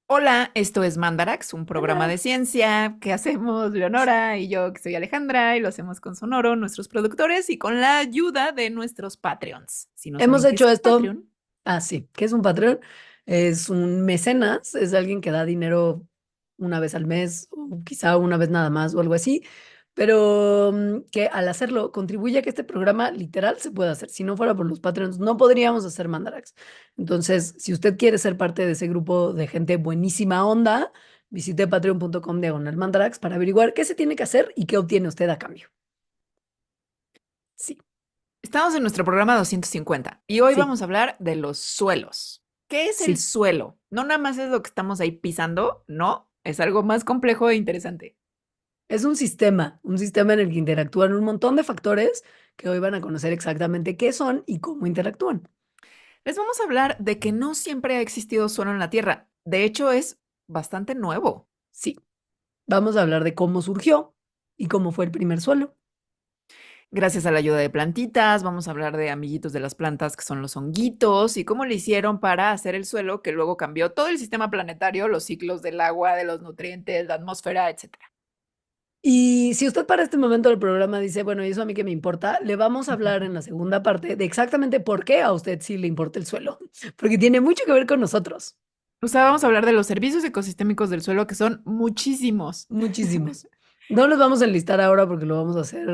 Hola, esto es Mandarax, un programa Hola. de ciencia que hacemos Leonora y yo, que soy Alejandra, y lo hacemos con Sonoro, nuestros productores, y con la ayuda de nuestros Patreons. Si no Hemos saben qué es hecho un esto. Patreon, Sí. ¿Qué es un Patreon? Es un mecenas, es alguien que da dinero una vez al mes, o quizá una vez nada más, o algo así, pero que al hacerlo contribuye a que este programa literal se pueda hacer. Si no fuera por los Patreons, no podríamos hacer Mandarax. Entonces, si usted quiere ser parte de ese grupo de gente buenísima onda, visite patreon.com/Mandarax para averiguar qué se tiene que hacer y qué obtiene usted a cambio. Sí, estamos en nuestro programa 250 y hoy sí, vamos a hablar de los suelos. ¿Qué es el sí. suelo? No nada más es lo que estamos ahí pisando, no, es algo más complejo e interesante. Es un sistema en el que interactúan un montón de factores que hoy van a conocer exactamente qué son y cómo interactúan. Les vamos a hablar de que no siempre ha existido suelo en la Tierra. De hecho, es bastante nuevo. Sí, vamos a hablar de cómo surgió y cómo fue el primer suelo. Gracias a la ayuda de plantitas, vamos a hablar de amiguitos de las plantas que son los honguitos y cómo le hicieron para hacer el suelo que luego cambió todo el sistema planetario, los ciclos del agua, de los nutrientes, la atmósfera, etcétera. Y si usted para este momento del programa dice, bueno, ¿y eso a mí qué me importa? Le vamos a hablar en la segunda parte de exactamente por qué a usted sí le importa el suelo, porque tiene mucho que ver con nosotros, O sea, vamos a hablar de los servicios ecosistémicos del suelo que son muchísimos. muchísimos. No los vamos a enlistar ahora porque lo vamos a hacer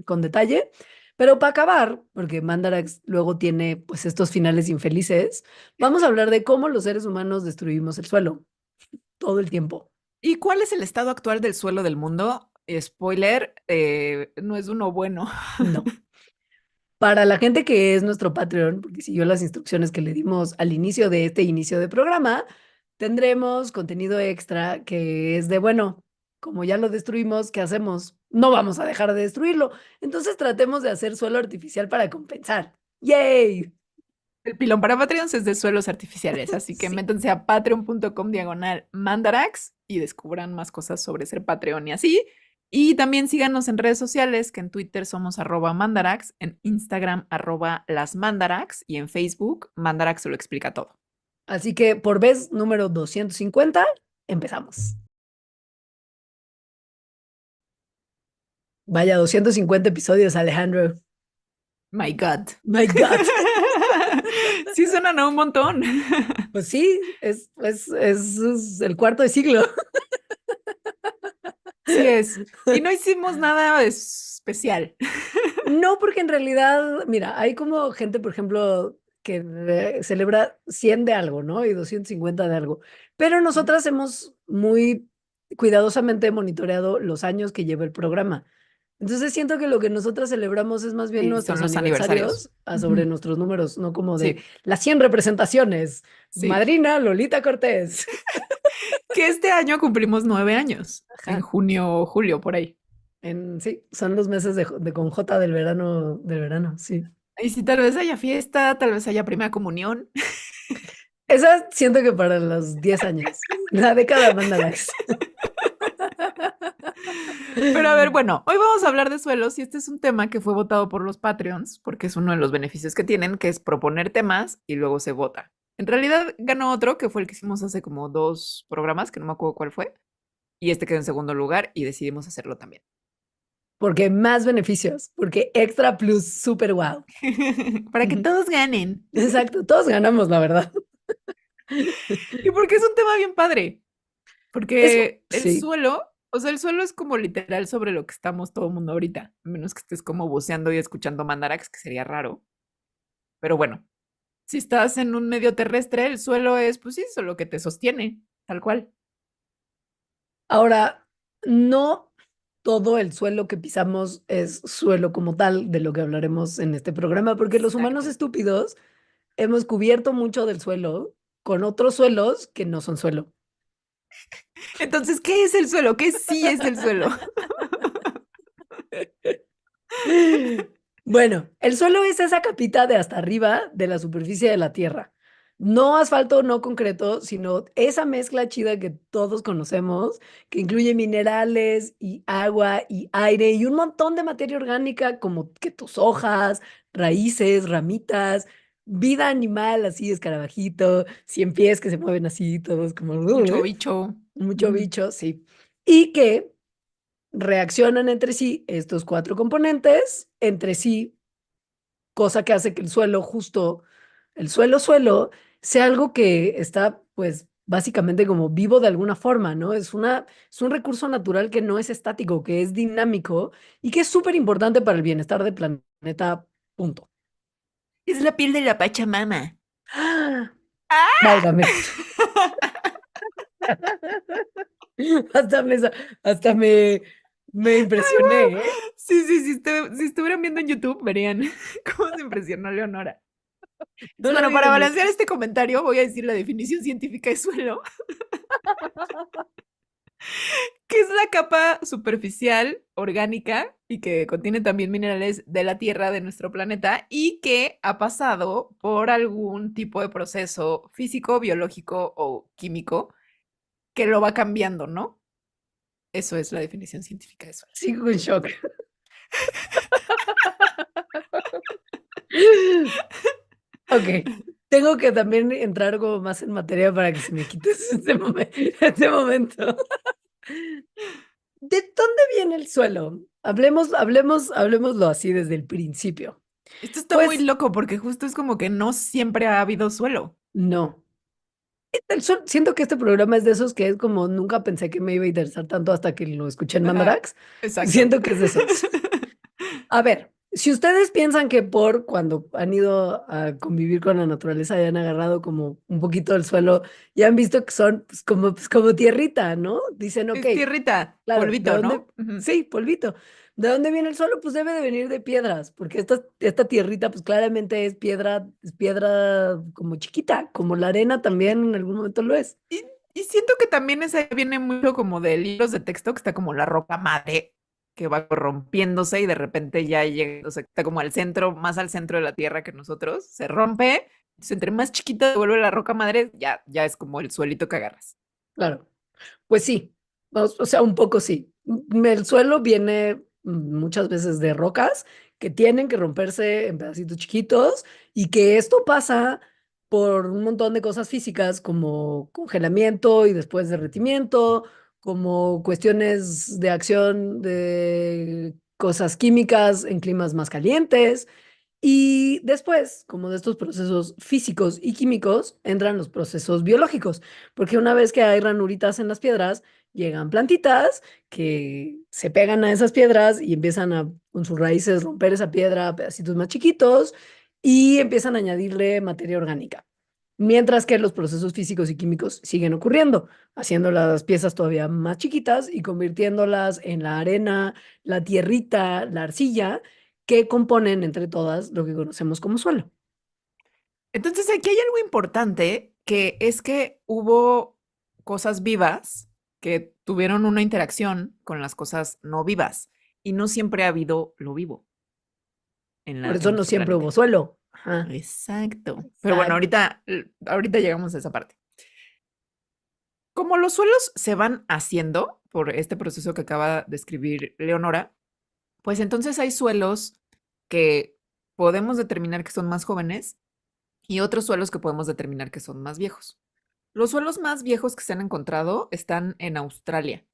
con detalle, pero para acabar, porque Mandarax luego tiene pues estos finales infelices, vamos a hablar de cómo los seres humanos destruimos el suelo todo el tiempo. ¿Y cuál es el estado actual del suelo del mundo? Spoiler, no es uno bueno. No. Para la gente que es nuestro Patreon, porque siguió las instrucciones que le dimos al inicio de este inicio de programa, tendremos contenido extra que es de, bueno, como ya lo destruimos, ¿qué hacemos? No vamos a dejar de destruirlo. Entonces tratemos de hacer suelo artificial para compensar. ¡Yay! El pilón para Patreons es de suelos artificiales, así que Sí. métanse a patreon.com/mandarax y descubran más cosas sobre ser Patreon y así. Y también síganos en redes sociales, que en Twitter somos @mandarax, en Instagram @lasmandarax y en Facebook Mandarax se lo explica todo. Así que por vez número 250 empezamos. Vaya, 250 episodios, Alejandro. My God. My God. Sí suenan a un montón. Pues sí, es el cuarto de siglo. Sí es. Y no hicimos nada especial. No, porque en realidad, mira, hay como gente, por ejemplo, que celebra 100 de algo, ¿no? Y 250 de algo. Pero nosotras hemos muy cuidadosamente monitoreado los años que lleva el programa. Entonces siento que lo que nosotras celebramos es más bien Sí, son nuestros los aniversarios. aniversarios a sobre Ujú. nuestros números, no como de Sí, las 100 representaciones. sí. Madrina Lolita Cortés. Que este año cumplimos 9 años, en Ajá. junio o julio, por ahí. Sí, son los meses de con J del verano, sí. Y si tal vez haya fiesta, tal vez haya primera comunión. Esa siento que para los 10 años, la década Mandarax. Pero a ver, bueno, hoy vamos a hablar de suelos y este es un tema que fue votado por los Patreons, porque es uno de los beneficios que tienen, que es proponer temas y luego se vota. En realidad ganó otro, que fue el que hicimos hace como 2 programas, que no me acuerdo cuál fue, y este quedó en segundo lugar y decidimos hacerlo también. Porque más beneficios, porque extra plus, super wow. Para que todos ganen. Exacto, todos ganamos, la verdad. Y porque es un tema bien padre. Eso, Porque el sí. suelo, o sea, el suelo es como literal sobre lo que estamos todo el mundo ahorita, a menos que estés como buceando y escuchando mandarax, que sería raro. Pero bueno, si estás en un medio terrestre, el suelo es, pues sí, eso lo que te sostiene, tal cual. Ahora, no todo el suelo que pisamos es suelo como tal, de lo que hablaremos en este programa, porque los humanos Exacto. estúpidos hemos cubierto mucho del suelo con otros suelos que no son suelo. Entonces, ¿qué es el suelo? ¿Qué sí es el suelo? Bueno, el suelo es esa capita de hasta arriba de la superficie de la Tierra. No asfalto, no concreto, sino esa mezcla chida que todos conocemos, que incluye minerales y agua y aire y un montón de materia orgánica como que tus hojas, raíces, ramitas. vida animal, así, escarabajito, 100 pies que se mueven así, todos como Mucho bicho. mucho bicho, sí. Y que reaccionan entre sí estos 4 componentes, entre sí, cosa que hace que el suelo, justo el suelo, sea algo que está, pues, básicamente como vivo de alguna forma, ¿no? Es un recurso natural que no es estático, que es dinámico y que es súper importante para el bienestar del planeta, punto. Es la piel de la Pachamama. ¡Ah! ¡Ah! Válgame. Hasta me, hasta me impresioné, ¿eh? Sí, sí, sí, si estuvieran viendo en YouTube, verían cómo se impresionó Leonora. No Entonces, lo bueno, vi para venir. balancear este comentario, voy a decir la definición científica de suelo, que es la capa superficial orgánica y que contiene también minerales de la Tierra, de nuestro planeta, y que ha pasado por algún tipo de proceso físico, biológico o químico que lo va cambiando, ¿no? Eso es la definición científica de suelo. Sigo en shock. Ok, tengo que también entrar como más en materia para que se me quite este momento. ¿De dónde viene el suelo? Hablemoslo así desde el principio. Esto está muy Pues loco porque justo es como que no siempre ha habido suelo. no. Siento que este programa es de esos que es como nunca pensé que me iba a interesar tanto hasta que lo escuché en Ajá, Mandarax. exacto. Siento que es de esos. A ver, si ustedes piensan que por cuando han ido a convivir con la naturaleza y han agarrado como un poquito del suelo y han visto que son pues como tierrita, ¿no? Dicen, ok, Es tierrita, claro, ¿de polvito, dónde? ¿no? Ujú. Sí, polvito. ¿De dónde viene el suelo? Pues debe de venir de piedras, porque esta tierrita pues claramente es piedra como chiquita, como la arena también en algún momento lo es. Y siento que también ese viene mucho como de libros de texto, que está como la roca madre, que va rompiéndose y de repente ya llega, o sea, está como al centro, más al centro de la Tierra que nosotros, se rompe, entonces entre más chiquita se vuelve la roca madre, ya es como el suelito que agarras. Claro. Pues sí, o sea, un poco sí. El suelo viene muchas veces de rocas que tienen que romperse en pedacitos chiquitos y que esto pasa por un montón de cosas físicas como congelamiento y después derretimiento, como cuestiones de acción de cosas químicas en climas más calientes. Y después, como de estos procesos físicos y químicos, entran los procesos biológicos, porque una vez que hay ranuritas en las piedras, llegan plantitas que se pegan a esas piedras y empiezan a, con sus raíces, romper esa piedra a pedacitos más chiquitos y empiezan a añadirle materia orgánica. Mientras que los procesos físicos y químicos siguen ocurriendo, haciendo las piezas todavía más chiquitas y convirtiéndolas en la arena, la tierrita, la arcilla que componen entre todas lo que conocemos como suelo. Entonces aquí hay algo importante, que es que hubo cosas vivas que tuvieron una interacción con las cosas no vivas y no siempre ha habido lo vivo Por en eso no nuestro siempre planeta. hubo suelo. Ajá. Exacto. Pero bueno, Exacto. ahorita llegamos a esa parte. Como los suelos se van haciendo por este proceso que acaba de escribir Leonora, pues entonces hay suelos que podemos determinar que son más jóvenes y otros suelos que podemos determinar que son más viejos. Los suelos más viejos que se han encontrado están en Australia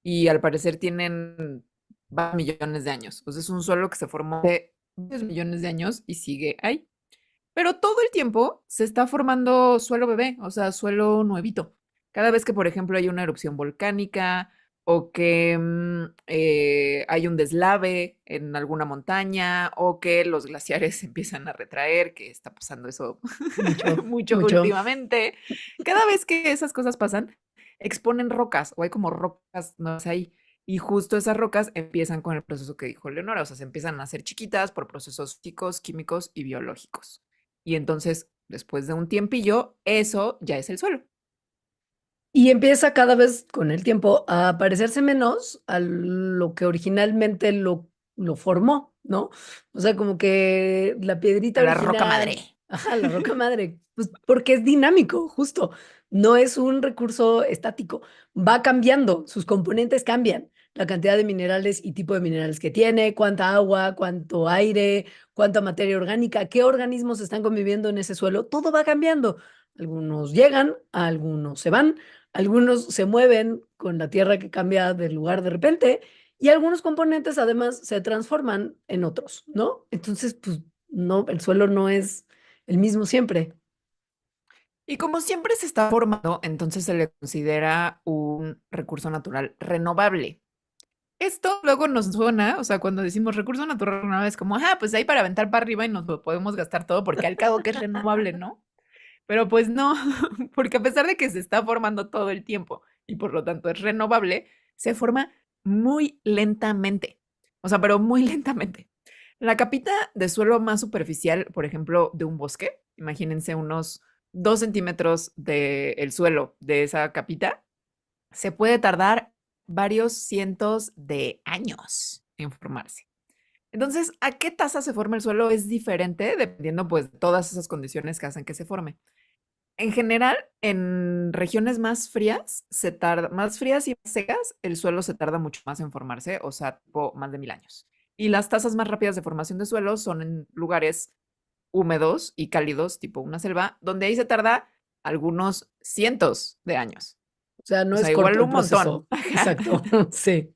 y al parecer tienen varios millones de años. Entonces es un suelo que se formó hace varios millones de años y sigue ahí. Pero todo el tiempo se está formando suelo bebé, o sea, suelo nuevito. Cada vez que, por ejemplo, hay una erupción volcánica o que hay un deslave en alguna montaña o que los glaciares se empiezan a retraer, que está pasando eso Mucho, mucho mucho. últimamente. Cada vez que esas cosas pasan, exponen rocas o hay como rocas no sé, ahí. Y justo esas rocas empiezan con el proceso que dijo Leonora, o sea, se empiezan a hacer chiquitas por procesos físicos, químicos y biológicos. Y entonces, después de un tiempillo, eso ya es el suelo. Y empieza cada vez con el tiempo a parecerse menos a lo que originalmente lo formó, ¿no? O sea, como que la piedrita A la roca original, madre. ajá, la roca madre, pues porque es dinámico, justo. No es un recurso estático. Va cambiando, sus componentes cambian. la cantidad de minerales y tipo de minerales que tiene, cuánta agua, cuánto aire, cuánta materia orgánica, qué organismos están conviviendo en ese suelo, todo va cambiando. Algunos llegan, algunos se van, algunos se mueven con la tierra que cambia de lugar de repente y algunos componentes además se transforman en otros, ¿no? Entonces, pues no, el suelo no es el mismo siempre. Y como siempre se está formando, entonces se le considera un recurso natural renovable. Esto luego nos suena, o sea, cuando decimos recurso natural renovable es como, pues ahí para aventar para arriba y nos lo podemos gastar todo porque al cabo que es renovable, ¿no? Pero pues no, porque a pesar de que se está formando todo el tiempo y por lo tanto es renovable, se forma muy lentamente. O sea, pero muy lentamente. La capita de suelo más superficial, por ejemplo, de un bosque, imagínense unos 2 centímetros del suelo de esa capita, se puede tardar varios cientos de años en formarse. Entonces, ¿a qué tasa se forma el suelo? Es diferente dependiendo pues de todas esas condiciones que hacen que se forme. En general, en regiones más frías, más frías y más secas, el suelo se tarda mucho más en formarse, o sea, tipo más de 1000 años. Y las tasas más rápidas de formación de suelo son en lugares húmedos y cálidos, tipo una selva, donde ahí se tarda algunos cientos de años. O sea, O no sea, es corto igual el un montón. proceso. Exacto, sí.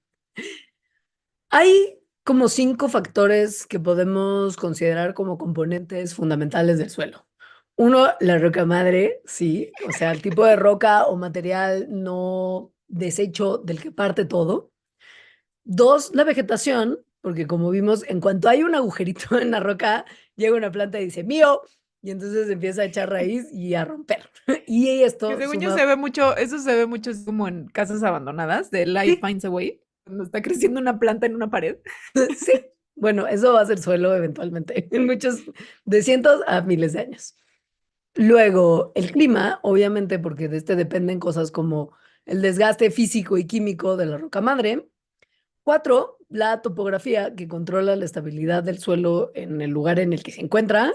Hay como 5 factores que podemos considerar como componentes fundamentales del suelo. Uno, la roca madre, sí, o sea, el tipo de roca o material no desecho del que parte todo. 2, la vegetación, porque como vimos, en cuanto hay un agujerito en la roca, llega una planta y dice, mío, y entonces empieza a echar raíz y a romper. Y Que esto según yo suma, se ve mucho, eso se ve mucho así como en casas abandonadas de Life sí, Finds a Way, cuando está creciendo una planta en una pared. sí, bueno, eso va a ser suelo eventualmente, en muchos, de cientos a miles de años. Luego, el clima, obviamente, porque de este dependen cosas como el desgaste físico y químico de la roca madre. 4, la topografía, que controla la estabilidad del suelo en el lugar en el que se encuentra.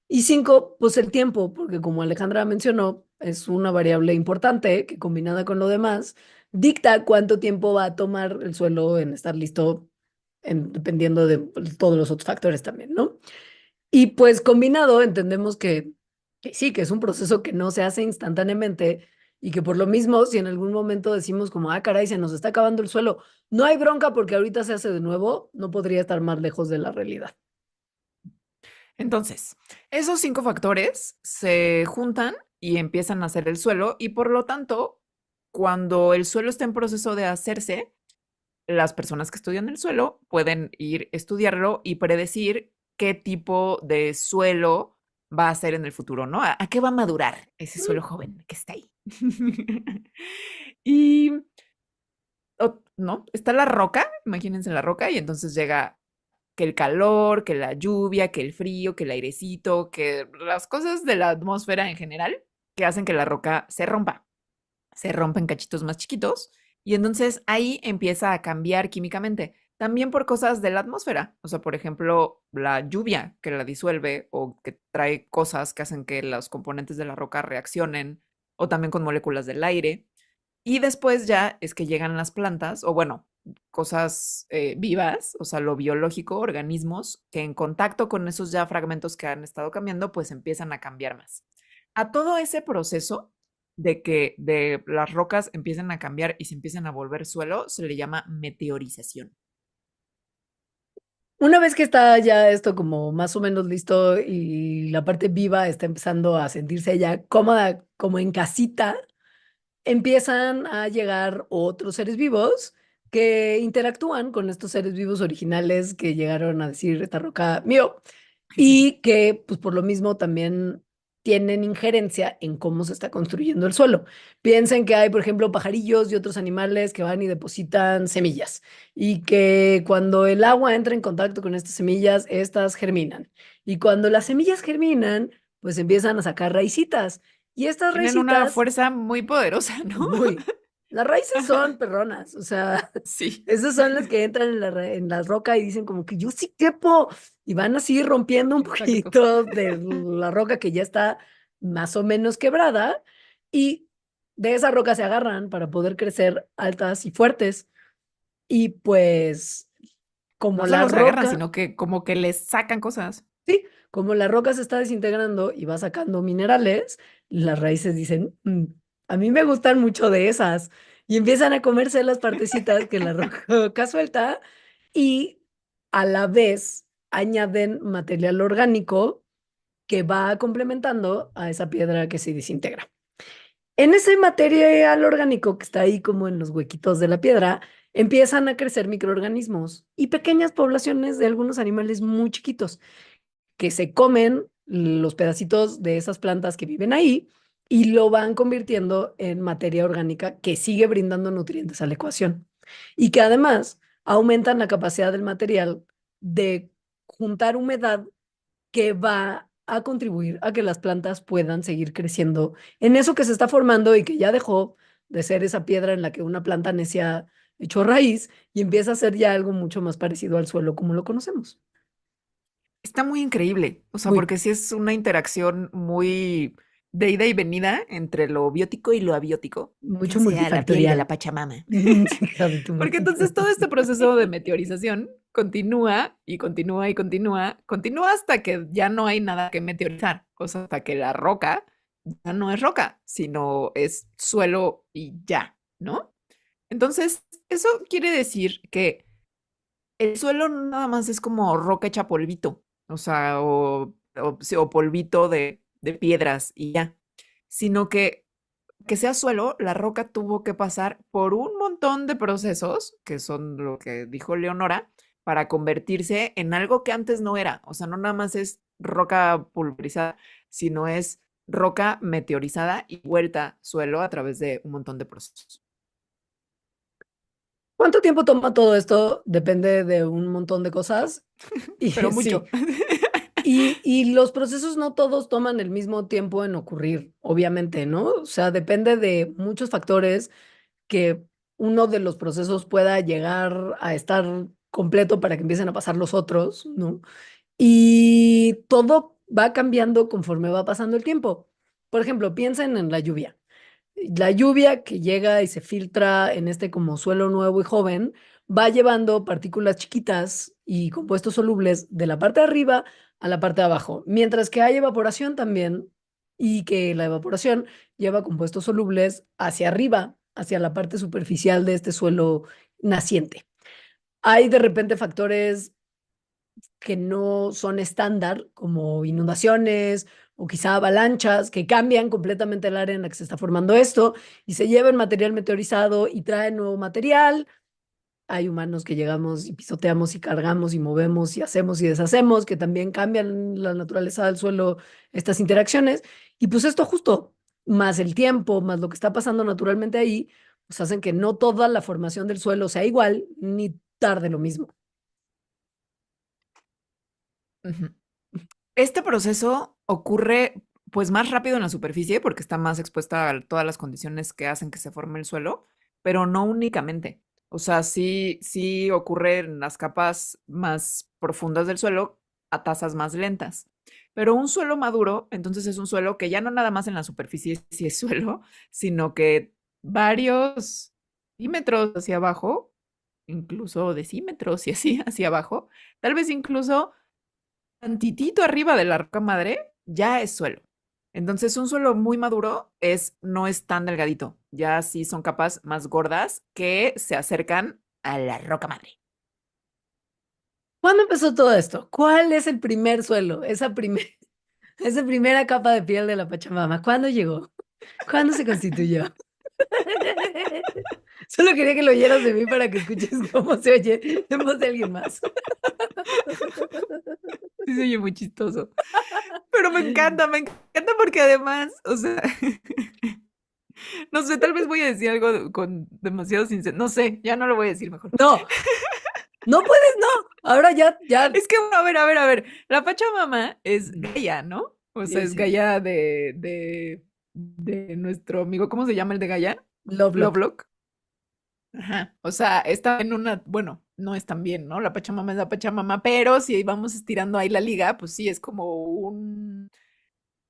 Y 5, pues el tiempo, porque como Alejandra mencionó, es una variable importante que combinada con lo demás, dicta cuánto tiempo va a tomar el suelo en estar listo, dependiendo de pues, todos los otros factores también, ¿no? Y pues combinado entendemos que sí, que es un proceso que no se hace instantáneamente y que por lo mismo, si en algún momento decimos como, caray, se nos está acabando el suelo, no hay bronca porque ahorita se hace de nuevo, no podría estar más lejos de la realidad. Entonces, esos 5 factores se juntan y empiezan a hacer el suelo y por lo tanto, cuando el suelo está en proceso de hacerse, las personas que estudian el suelo pueden ir a estudiarlo y predecir qué tipo de suelo va a ser en el futuro, ¿no? ¿A qué va a madurar ese suelo joven que está ahí? Y, ¿no? Está la roca, imagínense la roca, y entonces llega que el calor, que la lluvia, que el frío, que el airecito, que las cosas de la atmósfera en general que hacen que la roca se rompa en cachitos más chiquitos y entonces ahí empieza a cambiar químicamente. También por cosas de la atmósfera, o sea, por ejemplo, la lluvia que la disuelve o que trae cosas que hacen que los componentes de la roca reaccionen, o también con moléculas del aire. Y después ya es que llegan las plantas, o bueno, cosas vivas, o sea, lo biológico, organismos que en contacto con esos ya fragmentos que han estado cambiando, pues empiezan a cambiar más. A todo ese proceso de que de las rocas empiecen a cambiar y se empiecen a volver suelo, se le llama meteorización. Una vez que está ya esto como más o menos listo y la parte viva está empezando a sentirse ya cómoda como en casita, empiezan a llegar otros seres vivos que interactúan con estos seres vivos originales que llegaron a decir esta roca mío y que pues por lo mismo también tienen injerencia en cómo se está construyendo el suelo. Piensen que hay, por ejemplo, pajarillos y otros animales que van y depositan semillas y que cuando el agua entra en contacto con estas semillas, estas germinan. Y cuando las semillas germinan, pues empiezan a sacar raicitas. Y estas Tienen una raicitas fuerza muy poderosa, ¿no? Uy, las raíces son perronas, o sea, Sí, esas son las que entran en la roca y dicen como que yo sí quepo, y van así rompiendo un exacto. poquito de la roca que ya está más o menos quebrada, y de esa roca se agarran para poder crecer altas y fuertes. Y pues, como No la solo se agarran, roca, sino que como que les sacan cosas. sí, como la roca se está desintegrando y va sacando minerales, las raíces dicen, a mí me gustan mucho de esas. Y empiezan a comerse las partecitas que la roca suelta y a la vez añaden material orgánico que va complementando a esa piedra que se desintegra. En ese material orgánico que está ahí como en los huequitos de la piedra, empiezan a crecer microorganismos y pequeñas poblaciones de algunos animales muy chiquitos que se comen los pedacitos de esas plantas que viven ahí y lo van convirtiendo en materia orgánica que sigue brindando nutrientes a la ecuación y que además aumentan la capacidad del material de juntar humedad que va a contribuir a que las plantas puedan seguir creciendo en eso que se está formando y que ya dejó de ser esa piedra en la que una planta necia echó raíz y empieza a ser ya algo mucho más parecido al suelo como lo conocemos. Está muy increíble, o sea, Muy, porque sí es una interacción muy de ida y venida entre lo biótico y lo abiótico, ya mucho sea la piel de la multifactorial. Pachamama. Hija de tu Porque madre. entonces todo este proceso de meteorización continúa y continúa y continúa, continúa hasta que ya no hay nada que meteorizar, o sea, hasta que la roca ya no es roca, sino es suelo y ya, ¿no? Entonces, eso quiere decir que el suelo nada más es como roca hecha polvito, o sea, sí, o polvito de piedras y ya, sino que sea suelo, la roca tuvo que pasar por un montón de procesos, que son lo que dijo Leonora, para convertirse en algo que antes no era. O sea, no nada más es roca pulverizada, sino es roca meteorizada y vuelta suelo a través de un montón de procesos. ¿Cuánto tiempo toma todo esto? Depende de un montón de cosas. Y Pero sí, mucho. y los procesos no todos toman el mismo tiempo en ocurrir, obviamente, ¿no? O sea, depende de muchos factores que uno de los procesos pueda llegar a estar completo para que empiecen a pasar los otros, ¿no? Y todo va cambiando conforme va pasando el tiempo. Por ejemplo, piensen en la lluvia. La lluvia que llega y se filtra en este como suelo nuevo y joven va llevando partículas chiquitas y compuestos solubles de la parte de arriba a la parte de abajo, mientras que hay evaporación también y que la evaporación lleva compuestos solubles hacia arriba, hacia la parte superficial de este suelo naciente. Hay de repente factores que no son estándar, como inundaciones o quizá avalanchas, que cambian completamente el área en la que se está formando esto y se llevan material meteorizado y traen nuevo material. Hay humanos que llegamos y pisoteamos y cargamos y movemos y hacemos y deshacemos, que también cambian la naturaleza del suelo, estas interacciones. Y pues esto justo, más el tiempo, más lo que está pasando naturalmente ahí, pues hacen que no toda la formación del suelo sea igual ni tarde lo mismo. Ujú. Este proceso ocurre pues más rápido en la superficie porque está más expuesta a todas las condiciones que hacen que se forme el suelo, pero no únicamente. O sea, sí ocurre en las capas más profundas del suelo a tasas más lentas. Pero un suelo maduro, entonces es un suelo que ya no nada más en la superficie sí es suelo, sino que varios centímetros hacia abajo, incluso decímetros y así hacia abajo, tal vez incluso tantitito arriba de la roca madre ya es suelo. Entonces, un suelo muy maduro no es tan delgadito. Ya sí son capas más gordas que se acercan a la roca madre. ¿Cuándo empezó todo esto? ¿Cuál es el primer suelo? Esa primera capa de piel de la Pachamama. ¿Cuándo llegó? ¿Cuándo se constituyó? Solo quería que lo oyeras de mí para que escuches cómo se oye en voz de alguien más. Sí, se oye muy chistoso. Pero me encanta porque además, o sea, no sé, tal vez voy a decir algo con demasiado sincero. No sé, ya no lo voy a decir mejor. No, no puedes, no. Ahora ya. Es que, bueno, a ver. La Pachamama es Gaia, ¿no? O sea, Sí, es sí. Gaia de nuestro amigo, ¿cómo se llama el de Gaia? Lovelock. Lovelock. Ajá. O sea, está en una, bueno, no es tan bien, ¿no? La Pachamama es la Pachamama, pero si vamos estirando ahí la liga, pues sí, es como un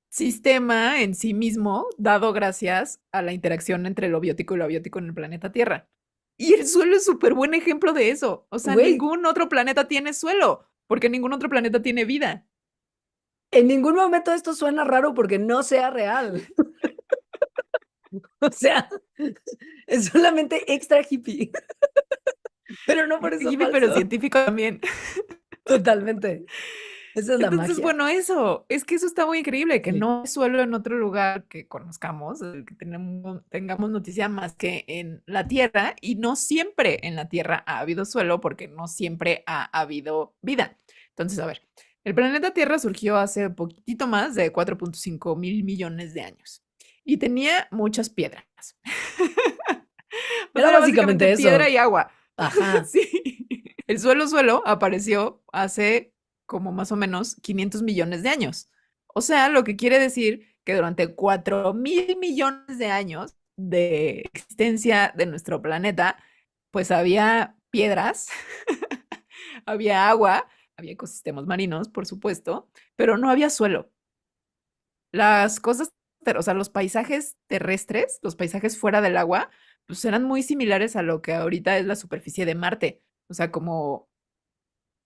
sistema en sí mismo, dado gracias a la interacción entre lo biótico y lo abiótico en el planeta Tierra. Y el suelo es súper buen ejemplo de eso. O sea, Güey, ningún otro planeta tiene suelo, porque ningún otro planeta tiene vida. en ningún momento esto suena raro porque no sea real. O sea, es solamente extra hippie, pero no por eso Hippie, pero falso. científico también. Totalmente. Esa es la Entonces, magia. bueno, eso, es que eso está muy increíble, que Sí. no hay suelo en otro lugar que conozcamos, que tengamos noticia más que en la Tierra, y no siempre en la Tierra ha habido suelo, porque no siempre ha habido vida. Entonces, a ver, el planeta Tierra surgió hace poquitito más de 4.5 mil millones de años y tenía muchas piedras. O sea, Era era básicamente básicamente piedra eso. y agua. Ajá. Sí. El suelo apareció hace como más o menos 500 millones de años. O sea, lo que quiere decir que durante 4.000 millones de años de existencia de nuestro planeta, pues había piedras, había agua, había ecosistemas marinos, por supuesto, pero no había suelo. Las cosas, o sea, los paisajes terrestres, los paisajes fuera del agua, pues eran muy similares a lo que ahorita es la superficie de Marte. O sea, como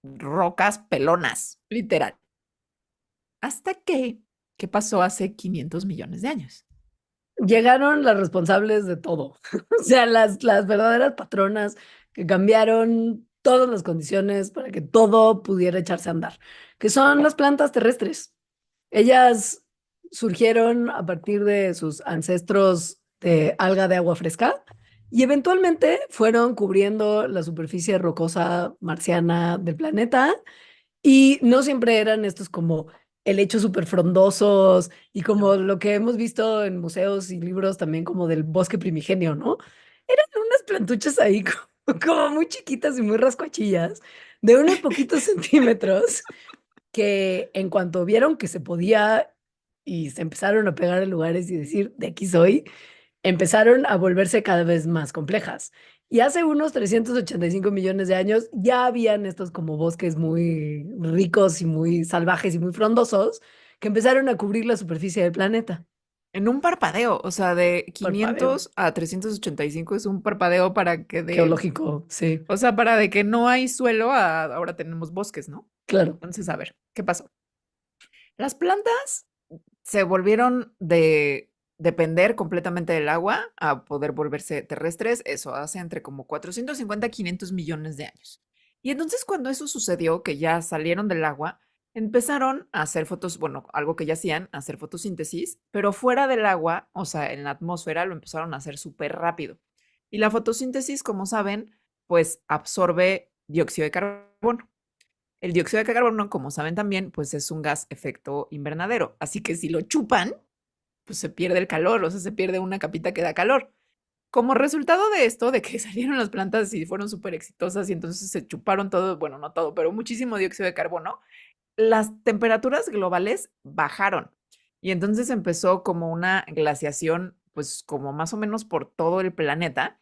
rocas pelonas, literal. Hasta que, ¿qué pasó hace 500 millones de años? Llegaron las responsables de todo. O sea, las verdaderas patronas que cambiaron todas las condiciones para que todo pudiera echarse a andar, que son las plantas terrestres. Ellas surgieron a partir de sus ancestros de alga de agua fresca y eventualmente fueron cubriendo la superficie rocosa marciana del planeta y no siempre eran estos como helechos súper frondosos y como No. lo que hemos visto en museos y libros también como del bosque primigenio, ¿no? Eran unas plantuchas ahí como muy chiquitas y muy rascuachillas, de unos poquitos centímetros, que en cuanto vieron que se podía y se empezaron a pegar en lugares y decir, de aquí soy, empezaron a volverse cada vez más complejas. Y hace unos 385 millones de años ya habían estos como bosques muy ricos y muy salvajes y muy frondosos que empezaron a cubrir la superficie del planeta. En un parpadeo, o sea, de Parpadeo. 500 a 385 es un parpadeo para que de, Geológico, sí, o sea, para de que no hay suelo, ahora tenemos bosques, ¿no? claro. Entonces, a ver, ¿qué pasó? Las plantas se volvieron de depender completamente del agua a poder volverse terrestres, eso hace entre como 450 y 500 millones de años. Y entonces cuando eso sucedió, que ya salieron del agua, empezaron a hacer fotos, bueno, algo que ya hacían, hacer fotosíntesis, pero fuera del agua, o sea, en la atmósfera lo empezaron a hacer súper rápido. Y la fotosíntesis, como saben, pues absorbe dióxido de carbono. El dióxido de carbono, como saben también, pues es un gas efecto invernadero. Así que si lo chupan, pues se pierde el calor, o sea, se pierde una capita que da calor. Como resultado de esto, de que salieron las plantas y fueron súper exitosas y entonces se chuparon todo, bueno, no todo, pero muchísimo dióxido de carbono, las temperaturas globales bajaron. Y entonces empezó como una glaciación, pues como más o menos por todo el planeta.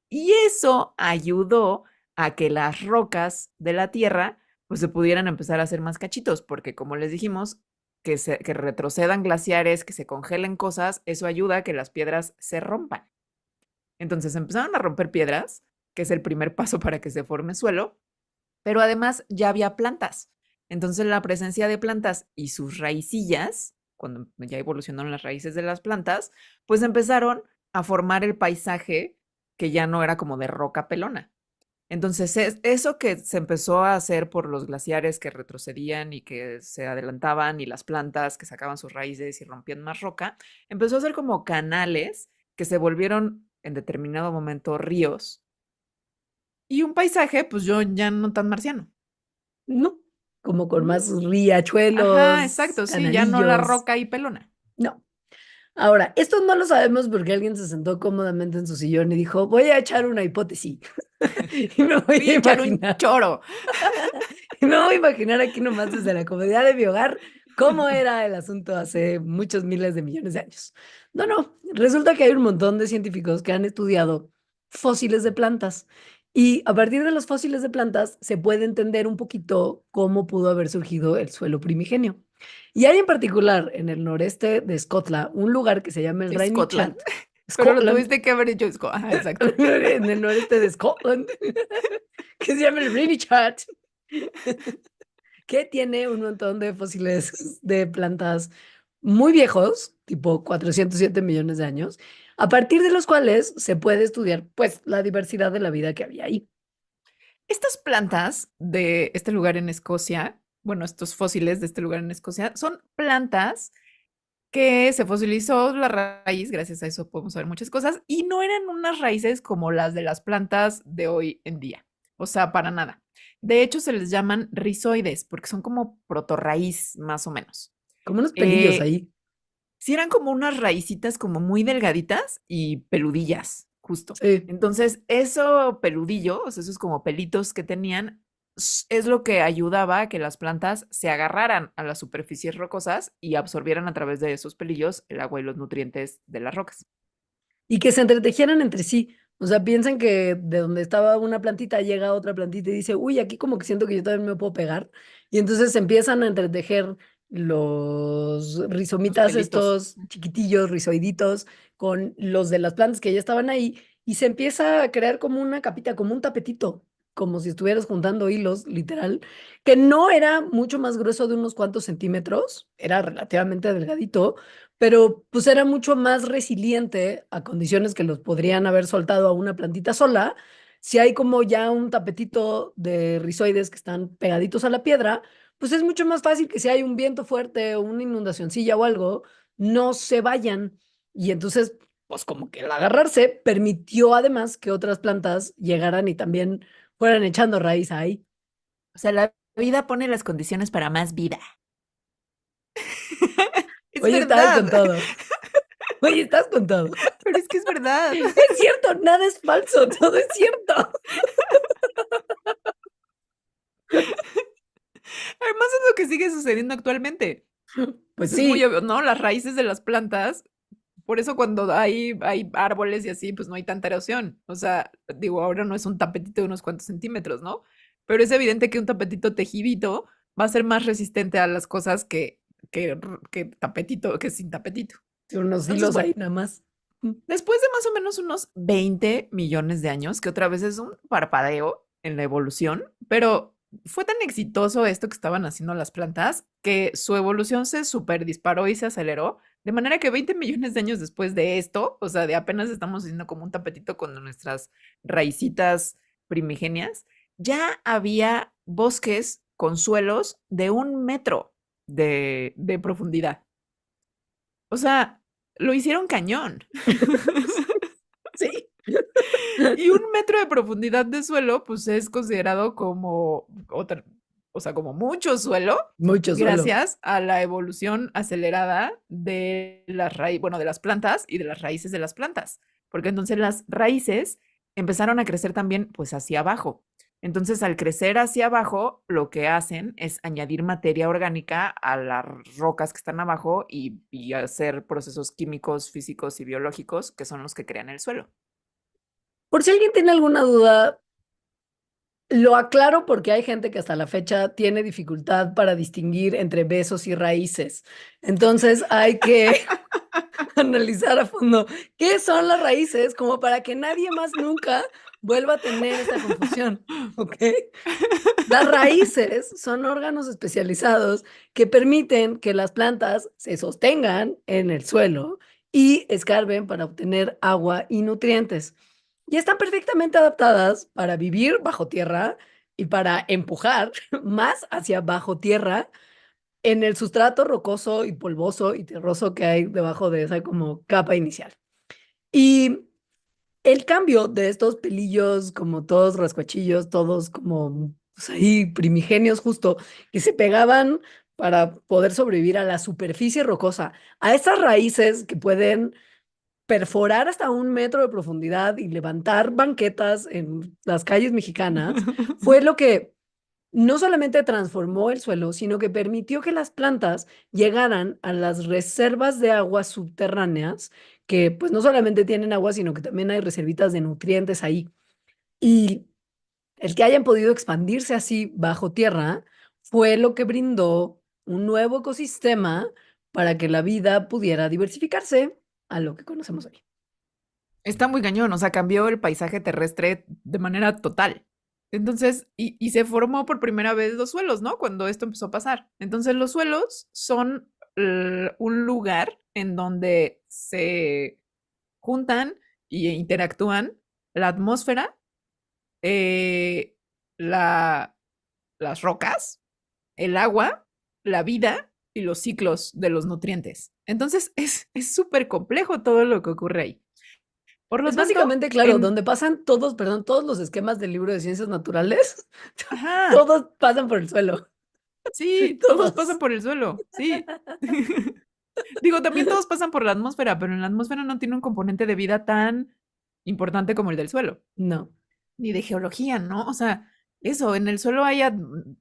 Y eso ayudó a que las rocas de la Tierra pues se pudieran empezar a hacer más cachitos, porque como les dijimos, que retrocedan glaciares, que se congelen cosas, eso ayuda a que las piedras se rompan. Entonces empezaron a romper piedras, que es el primer paso para que se forme suelo, pero además ya había plantas. Entonces la presencia de plantas y sus raicillas, cuando ya evolucionaron las raíces de las plantas, pues empezaron a formar el paisaje que ya no era como de roca pelona. Entonces, eso que se empezó a hacer por los glaciares que retrocedían y que se adelantaban y las plantas que sacaban sus raíces y rompían más roca, empezó a ser como canales que se volvieron en determinado momento ríos y un paisaje, pues yo ya no tan marciano. No, como con Ujú. más Ajá, riachuelos, exacto, sí, ya no la canalillos. roca y pelona. No. Ahora, esto no lo sabemos porque alguien se sentó cómodamente en su sillón y dijo, voy a echar una hipótesis y me voy Voy a a echar un imaginar. choro. Y me voy a imaginar aquí nomás desde la comodidad de mi hogar cómo era el asunto hace muchos miles de millones de años. No, no, resulta que hay un montón de científicos que han estudiado fósiles de plantas y a partir de los fósiles de plantas se puede entender un poquito cómo pudo haber surgido el suelo primigenio. Y hay en particular en el noreste de Escocia un lugar que se llama el De Scotland. Rainicheat. Pero lo Scotland, tuviste que haber hecho. Ajá, exacto. en el noreste de Scotland, que se llama el Rainy Chat, que tiene un montón de fósiles de plantas muy viejos, tipo 407 millones de años, a partir de los cuales se puede estudiar, pues, la diversidad de la vida que había ahí. Estas plantas de este lugar en Escocia, bueno, estos fósiles de este lugar en Escocia, son plantas que se fosilizó la raíz, gracias a eso podemos saber muchas cosas, y no eran unas raíces como las de las plantas de hoy en día. O sea, para nada. De hecho, se les llaman rizoides porque son como protorraíz, más o menos. Como unos pelillos Eh, ahí. sí eran como unas raícitas como muy delgaditas y peludillas, justo. Sí. Entonces, eso peludillo, o sea, esos como pelitos que tenían, es lo que ayudaba a que las plantas se agarraran a las superficies rocosas y absorbieran a través de esos pelillos el agua y los nutrientes de las rocas. Y que se entretejieran entre sí. O sea, piensan que de donde estaba una plantita llega otra plantita y dice, uy, aquí como que siento que yo también me puedo pegar. Y entonces se empiezan a entretejer los Los rizomitas, pelitos. estos chiquitillos, rizoiditos, con los de las plantas que ya estaban ahí. Y se empieza a crear como una capita, como un tapetito, como si estuvieras juntando hilos, literal, que no era mucho más grueso de unos cuantos centímetros, era relativamente delgadito, pero pues era mucho más resiliente a condiciones que los podrían haber soltado a una plantita sola. Si hay como ya un tapetito de rizoides que están pegaditos a la piedra, pues es mucho más fácil que si hay un viento fuerte o una inundacioncilla o algo, no se vayan. Y entonces, pues como que el agarrarse permitió además que otras plantas llegaran y también fueran echando raíz ahí. O sea, la vida pone las condiciones para más vida. Es Oye, estabas verdad, con todo. Oye, estás con todo. pero es que es verdad. Es cierto, nada es falso, todo es cierto. Además es lo que sigue sucediendo actualmente. Pues Es muy sí, obvio, ¿no? Las raíces de las plantas, por eso cuando hay árboles y así, pues no hay tanta erosión. O sea, digo, ahora no es un tapetito de unos cuantos centímetros, ¿no? Pero es evidente que un tapetito tejidito va a ser más resistente a las cosas que tapetito, que sin tapetito. unos Entonces, hilos bueno, ahí nada más. después de más o menos unos 20 millones de años, que otra vez es un parpadeo en la evolución, pero fue tan exitoso esto que estaban haciendo las plantas que su evolución se super disparó y se aceleró, de manera que 20 millones de años después de esto, o sea, de apenas estamos haciendo como un tapetito con nuestras raicitas primigenias, ya había bosques con suelos de 1 metro de profundidad. O sea, lo hicieron cañón. Sí, Y 1 metro de profundidad de suelo, pues es considerado como otra, o sea, como mucho suelo, mucho suelo. gracias a la evolución acelerada de las raíces, bueno, de las plantas y de las raíces de las plantas, porque entonces las raíces empezaron a crecer también, pues hacia abajo. Entonces, al crecer hacia abajo, lo que hacen es añadir materia orgánica a las rocas que están abajo y hacer procesos químicos, físicos y biológicos que son los que crean el suelo. Por si alguien tiene alguna duda, lo aclaro porque hay gente que hasta la fecha tiene dificultad para distinguir entre besos y raíces. Entonces hay que analizar a fondo qué son las raíces como para que nadie más nunca vuelva a tener esta confusión. ¿Ok? Las raíces son órganos especializados que permiten que las plantas se sostengan en el suelo y escarben para obtener agua y nutrientes. Y están perfectamente adaptadas para vivir bajo tierra y para empujar más hacia bajo tierra en el sustrato rocoso y polvoso y terroso que hay debajo de esa como capa inicial. Y el cambio de estos pelillos, como todos rascuachillos, todos como pues, ahí primigenios justo, que se pegaban para poder sobrevivir a la superficie rocosa, a esas raíces que pueden perforar hasta 1 metro de profundidad y levantar banquetas en las calles mexicanas, fue lo que no solamente transformó el suelo, sino que permitió que las plantas llegaran a las reservas de aguas subterráneas, que pues no solamente tienen agua, sino que también hay reservitas de nutrientes ahí. Y el que hayan podido expandirse así bajo tierra fue lo que brindó un nuevo ecosistema para que la vida pudiera diversificarse a lo que conocemos hoy. Está muy cañón, o sea, cambió el paisaje terrestre de manera total. Entonces, y se formó por primera vez los suelos, ¿no? Cuando esto empezó a pasar. Entonces, los suelos son un lugar en donde se juntan y interactúan la atmósfera, eh, la, las rocas, el agua, la vida y los ciclos de los nutrientes. Entonces, es súper complejo todo lo que ocurre ahí. Por lo Es tanto, básicamente, claro, en... donde pasan todos, perdón, todos los esquemas del libro de ciencias naturales, Ajá, todos pasan por el suelo, sí, todos pasan todos. por el suelo, sí. Digo, también todos pasan por la atmósfera, pero en la atmósfera no tiene un componente de vida tan importante como el del suelo, No, ni de geología, ¿no? O sea, eso, en el suelo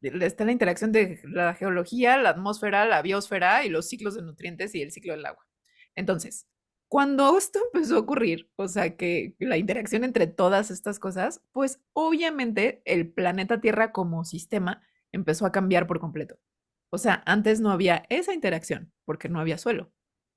está la interacción de la geología, la atmósfera, la biosfera y los ciclos de nutrientes y el ciclo del agua. Entonces, cuando esto empezó a ocurrir, o sea, que la interacción entre todas estas cosas, pues obviamente el planeta Tierra como sistema empezó a cambiar por completo. O sea, antes no había esa interacción porque no había suelo.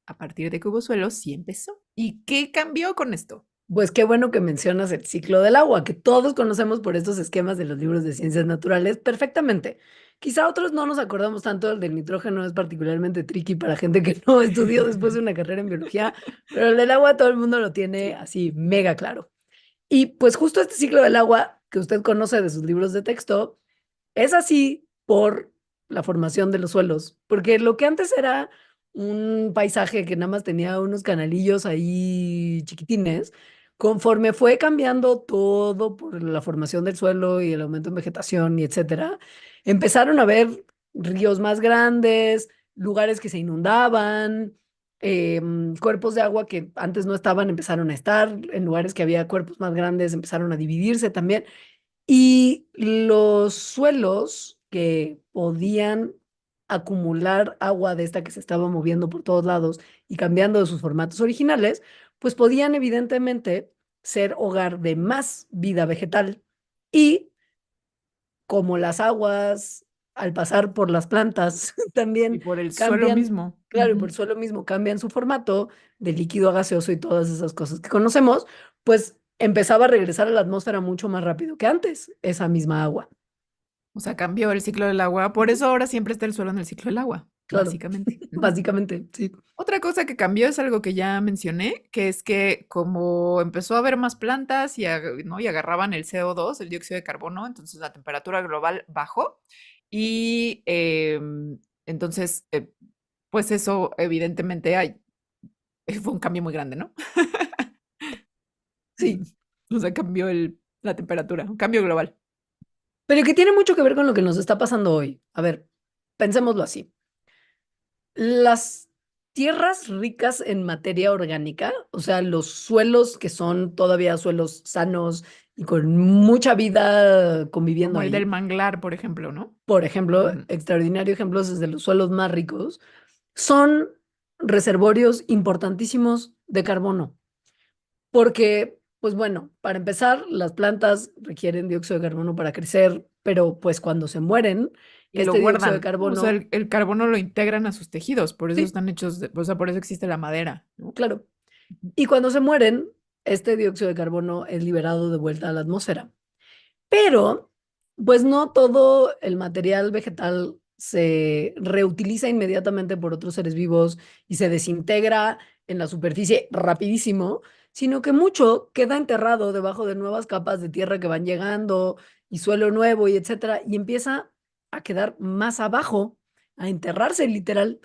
A partir de que hubo suelo, sí empezó. ¿Y qué cambió con esto? pues qué bueno que mencionas el ciclo del agua, que todos conocemos por estos esquemas de los libros de ciencias naturales perfectamente. Quizá otros no nos acordamos tanto, el del nitrógeno es particularmente tricky para gente que no estudió después de una carrera en biología, pero el del agua todo el mundo lo tiene Sí. así mega claro. Y pues justo este ciclo del agua que usted conoce de sus libros de texto es así por la formación de los suelos, porque lo que antes era un paisaje que nada más tenía unos canalillos ahí chiquitines, conforme fue cambiando todo por la formación del suelo y el aumento en vegetación y etcétera, empezaron a haber ríos más grandes, lugares que se inundaban, cuerpos de agua que antes no estaban empezaron a estar, en lugares que había cuerpos más grandes empezaron a dividirse también. Y los suelos que podían acumular agua de esta que se estaba moviendo por todos lados y cambiando de sus formatos originales, pues podían evidentemente ser hogar de más vida vegetal. Y como las aguas al pasar por las plantas Y también por el suelo cambian, mismo. claro, y por Ujú. el suelo mismo cambian su formato de líquido a gaseoso y todas esas cosas que conocemos, pues empezaba a regresar a la atmósfera mucho más rápido que antes, esa misma agua. O sea, cambió el ciclo del agua. Por Ujú. eso ahora siempre está el suelo en el ciclo del agua, Claro, básicamente. Ujú. básicamente, sí. Otra cosa que cambió es algo que ya mencioné, que es que como empezó a haber más plantas ¿no? y agarraban el CO2, el dióxido de carbono, entonces la temperatura global bajó y entonces, pues eso evidentemente fue un cambio muy grande, ¿no? Sí, O sea, cambió la temperatura, un cambio global. pero que tiene mucho que ver con lo que nos está pasando hoy. A ver, pensémoslo así. Las tierras ricas en materia orgánica, o sea, los suelos que son todavía suelos sanos y con mucha vida conviviendo Como el del ahí, manglar, por ejemplo, ¿no? por ejemplo, Ujú. extraordinario ejemplo es de los suelos más ricos, son reservorios importantísimos de carbono. Porque, pues bueno, para empezar, las plantas requieren dióxido de carbono para crecer, pero pues cuando se mueren, Y lo este dióxido de guardan, ¿no? O sea, carbono, el carbono lo integran a sus tejidos, por eso sí, están hechos, o sea, por eso existe la madera, ¿no? claro, y cuando se mueren, este dióxido de carbono es liberado de vuelta a la atmósfera. Pero, pues no todo el material vegetal se reutiliza inmediatamente por otros seres vivos y se desintegra en la superficie rapidísimo, sino que mucho queda enterrado debajo de nuevas capas de tierra que van llegando y suelo nuevo y etcétera, y empieza a quedar más abajo, a enterrarse literal.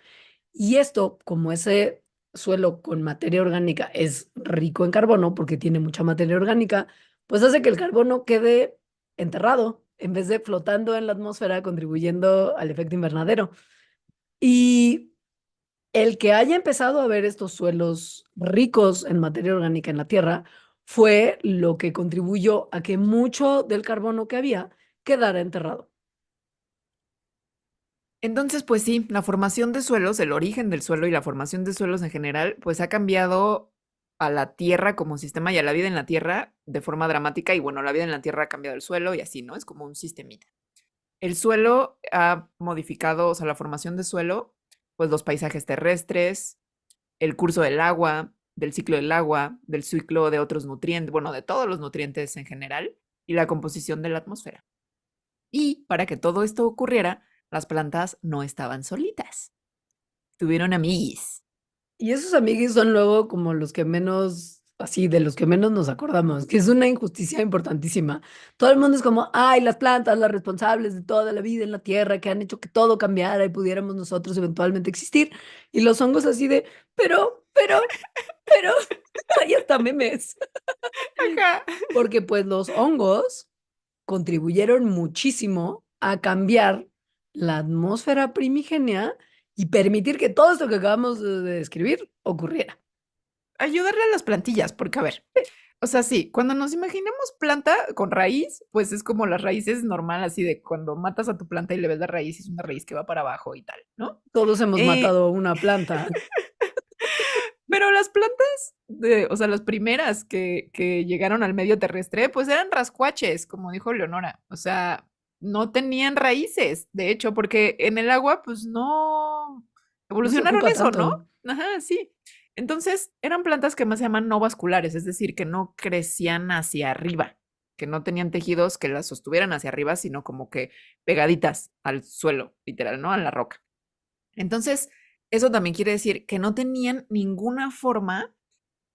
Y esto, como ese suelo con materia orgánica es rico en carbono, porque tiene mucha materia orgánica, pues hace que el carbono quede enterrado en vez de flotando en la atmósfera, contribuyendo al efecto invernadero. Y el que haya empezado a ver estos suelos ricos en materia orgánica en la Tierra fue lo que contribuyó a que mucho del carbono que había quedara enterrado. Entonces, pues sí, la formación de suelos, el origen del suelo y la formación de suelos en general, pues ha cambiado a la Tierra como sistema y a la vida en la Tierra de forma dramática. Y bueno, la vida en la Tierra ha cambiado el suelo y así, ¿no? Es como un sistemita. El suelo ha modificado, o sea, la formación de suelo, pues los paisajes terrestres, el curso del agua. del ciclo del agua, del ciclo de otros nutrientes, bueno, de todos los nutrientes en general y la composición de la atmósfera. Y para que todo esto ocurriera, las plantas no estaban solitas, tuvieron amiguis. Y esos amiguis son luego como los que menos, así, de los que menos nos acordamos, que es una injusticia importantísima. Todo el mundo es como, ay, las plantas, las responsables de toda la vida en la tierra, que han hecho que todo cambiara y pudiéramos nosotros eventualmente existir. Y los hongos así de, pero, ahí está memes. Ajá. Porque pues los hongos contribuyeron muchísimo a cambiar la atmósfera primigenia y permitir que todo esto que acabamos de describir ocurriera. Ayudarle a las plantillas, porque a ver, o sea, sí, cuando nos imaginamos planta con raíz, pues es como las raíces normal, así de cuando matas a tu planta y le ves la raíz, es una raíz que va para abajo y tal, ¿no? Todos hemos Eh, matado una planta. pero las plantas, o sea, las primeras que llegaron al medio terrestre, pues eran rascuaches, como dijo Leonora. O sea, no tenían raíces, de hecho, porque en el agua, pues no No se evolucionaron ocupa eso, ¿no? tanto. Ajá, sí. Entonces, eran plantas que más se llaman no vasculares, es decir, que no crecían hacia arriba, que no tenían tejidos que las sostuvieran hacia arriba, sino como que pegaditas al suelo, literal, ¿no? A la roca. Entonces, eso también quiere decir que no tenían ninguna forma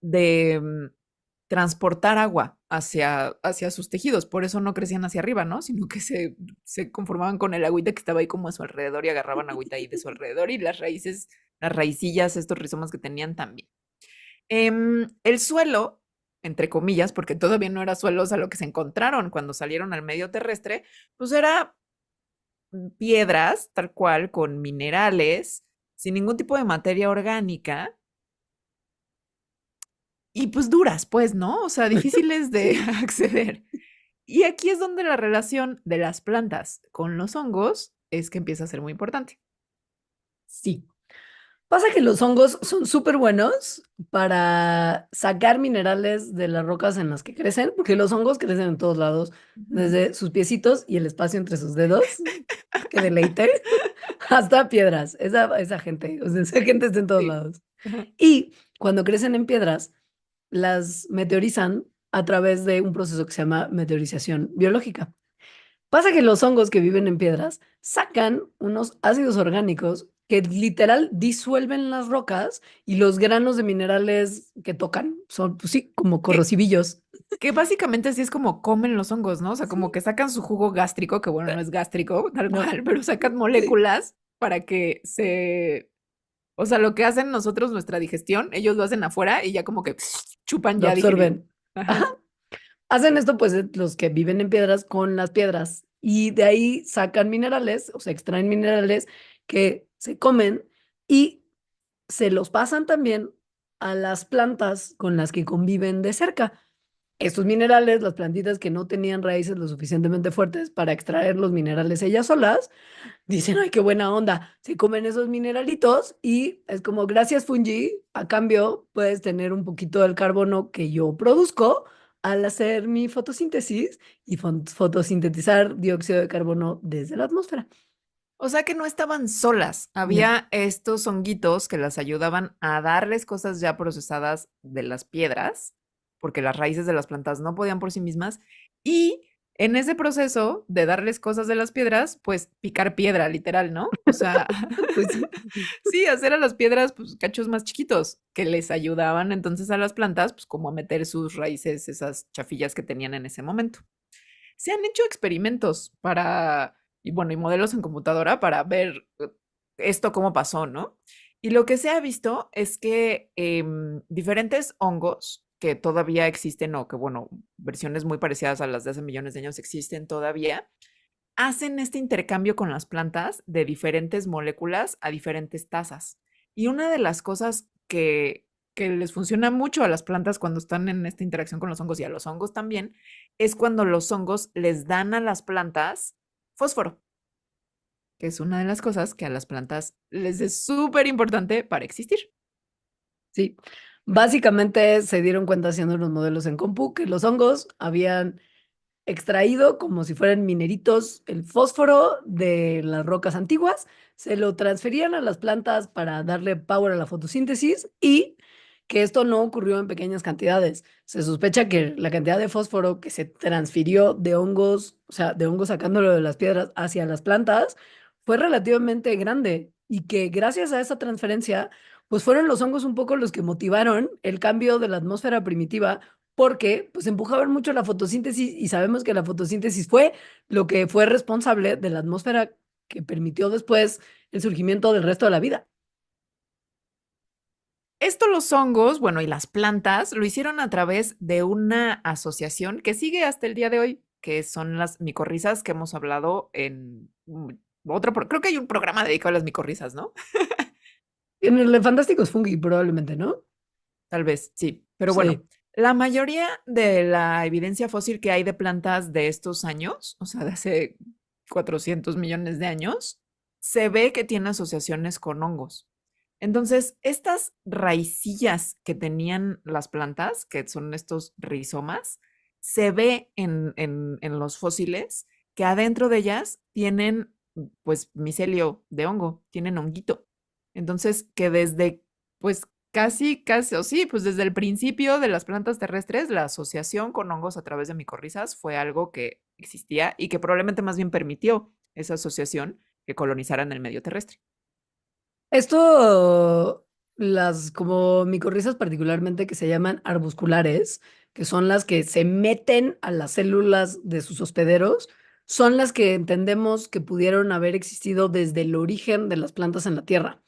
de transportar agua hacia sus tejidos, por eso no crecían hacia arriba, ¿no? Sino que se conformaban con el agüita que estaba ahí como a su alrededor y agarraban agüita ahí de su alrededor y las raíces, las raicillas, estos rizomas que tenían también. El suelo, entre comillas, porque todavía no era suelo, o sea, lo que se encontraron cuando salieron al medio terrestre, pues era piedras, tal cual, con minerales, sin ningún tipo de materia orgánica y pues duras, pues, ¿no? O sea, difíciles de Sí, acceder. Y aquí es donde la relación de las plantas con los hongos es que empieza a ser muy importante. sí. Pasa que los hongos son súper buenos para sacar minerales de las rocas en las que crecen, porque los hongos crecen en todos lados, Ujú. desde sus piecitos y el espacio entre sus dedos, que deleite, hasta piedras. Esa gente, o sea, esa gente está en todos Sí. lados. Ajá. Y cuando crecen en piedras, las meteorizan a través de un proceso que se llama meteorización biológica. Pasa que los hongos que viven en piedras sacan unos ácidos orgánicos que literal disuelven las rocas y los granos de minerales que tocan son, pues sí, como Que, corrosivillos. que básicamente así es como comen los hongos, ¿no? O sea, como Sí. que sacan su jugo gástrico, que bueno, no es gástrico, tal No, cual, pero sacan sí, moléculas para que o sea, lo que hacen nosotros, nuestra digestión, ellos lo hacen afuera y ya como que chupan lo ya digerido. absorben. Ajá. Ajá. Hacen esto pues los que viven en piedras con las piedras y de ahí sacan minerales, o sea, extraen minerales que se comen y se los pasan también a las plantas con las que conviven de cerca. Estos minerales, las plantitas que no tenían raíces lo suficientemente fuertes para extraer los minerales ellas solas, dicen, ay, qué buena onda, se comen esos mineralitos y es como, gracias fungi, a cambio puedes tener un poquito del carbono que yo produzco al hacer mi fotosíntesis y fotosintetizar dióxido de carbono desde la atmósfera. O sea que no estaban solas. No. Había estos honguitos que las ayudaban a darles cosas ya procesadas de las piedras, porque las raíces de las plantas no podían por sí mismas. Y en ese proceso de darles cosas de las piedras, pues picar piedra, literal, ¿no? O sea, Pues sí. sí, hacer a las piedras, pues cachos más chiquitos, que les ayudaban entonces a las plantas, pues como a meter sus raíces, esas chafillas que tenían en ese momento. Se han hecho experimentos para, y bueno, y modelos en computadora para ver esto cómo pasó, ¿no? Y lo que se ha visto es que diferentes hongos que todavía existen o que, bueno, versiones muy parecidas a las de hace millones de años existen todavía, hacen este intercambio con las plantas de diferentes moléculas a diferentes tasas. Y una de las cosas que les funciona mucho a las plantas cuando están en esta interacción con los hongos y a los hongos también, es cuando los hongos les dan a las plantas fósforo, que es una de las cosas que a las plantas les es súper importante para existir. Sí, básicamente se dieron cuenta haciendo los modelos en compu que los hongos habían extraído como si fueran mineritos el fósforo de las rocas antiguas, se lo transferían a las plantas para darle power a la fotosíntesis y que esto no ocurrió en pequeñas cantidades. Se sospecha que la cantidad de fósforo que se transfirió de hongos, o sea, de hongos sacándolo de las piedras hacia las plantas, fue relativamente grande y que gracias a esa transferencia, pues fueron los hongos un poco los que motivaron el cambio de la atmósfera primitiva porque pues empujaban mucho la fotosíntesis y sabemos que la fotosíntesis fue lo que fue responsable de la atmósfera que permitió después el surgimiento del resto de la vida. Esto los hongos, bueno, y las plantas lo hicieron a través de una asociación que sigue hasta el día de hoy, que son las micorrizas que hemos hablado en creo que hay un programa dedicado a las micorrizas, ¿no? En el de Fantásticos Fungi, probablemente, ¿no? Tal vez, sí. Pero bueno, Sí. la mayoría de la evidencia fósil que hay de plantas de estos años, o sea, de hace 400 millones de años, se ve que tiene asociaciones con hongos. Entonces, estas raicillas que tenían las plantas, que son estos rizomas, se ve en los fósiles que adentro de ellas tienen, pues, micelio de hongo, tienen honguito. Entonces, que desde, pues, casi, o sí, pues desde el principio de las plantas terrestres, la asociación con hongos a través de micorrizas fue algo que existía y que probablemente más bien permitió esa asociación que colonizaran el medio terrestre. Esto, las como micorrizas particularmente que se llaman arbusculares, que son las que se meten a las células de sus hospederos, son las que entendemos que pudieron haber existido desde el origen de las plantas en la Tierra.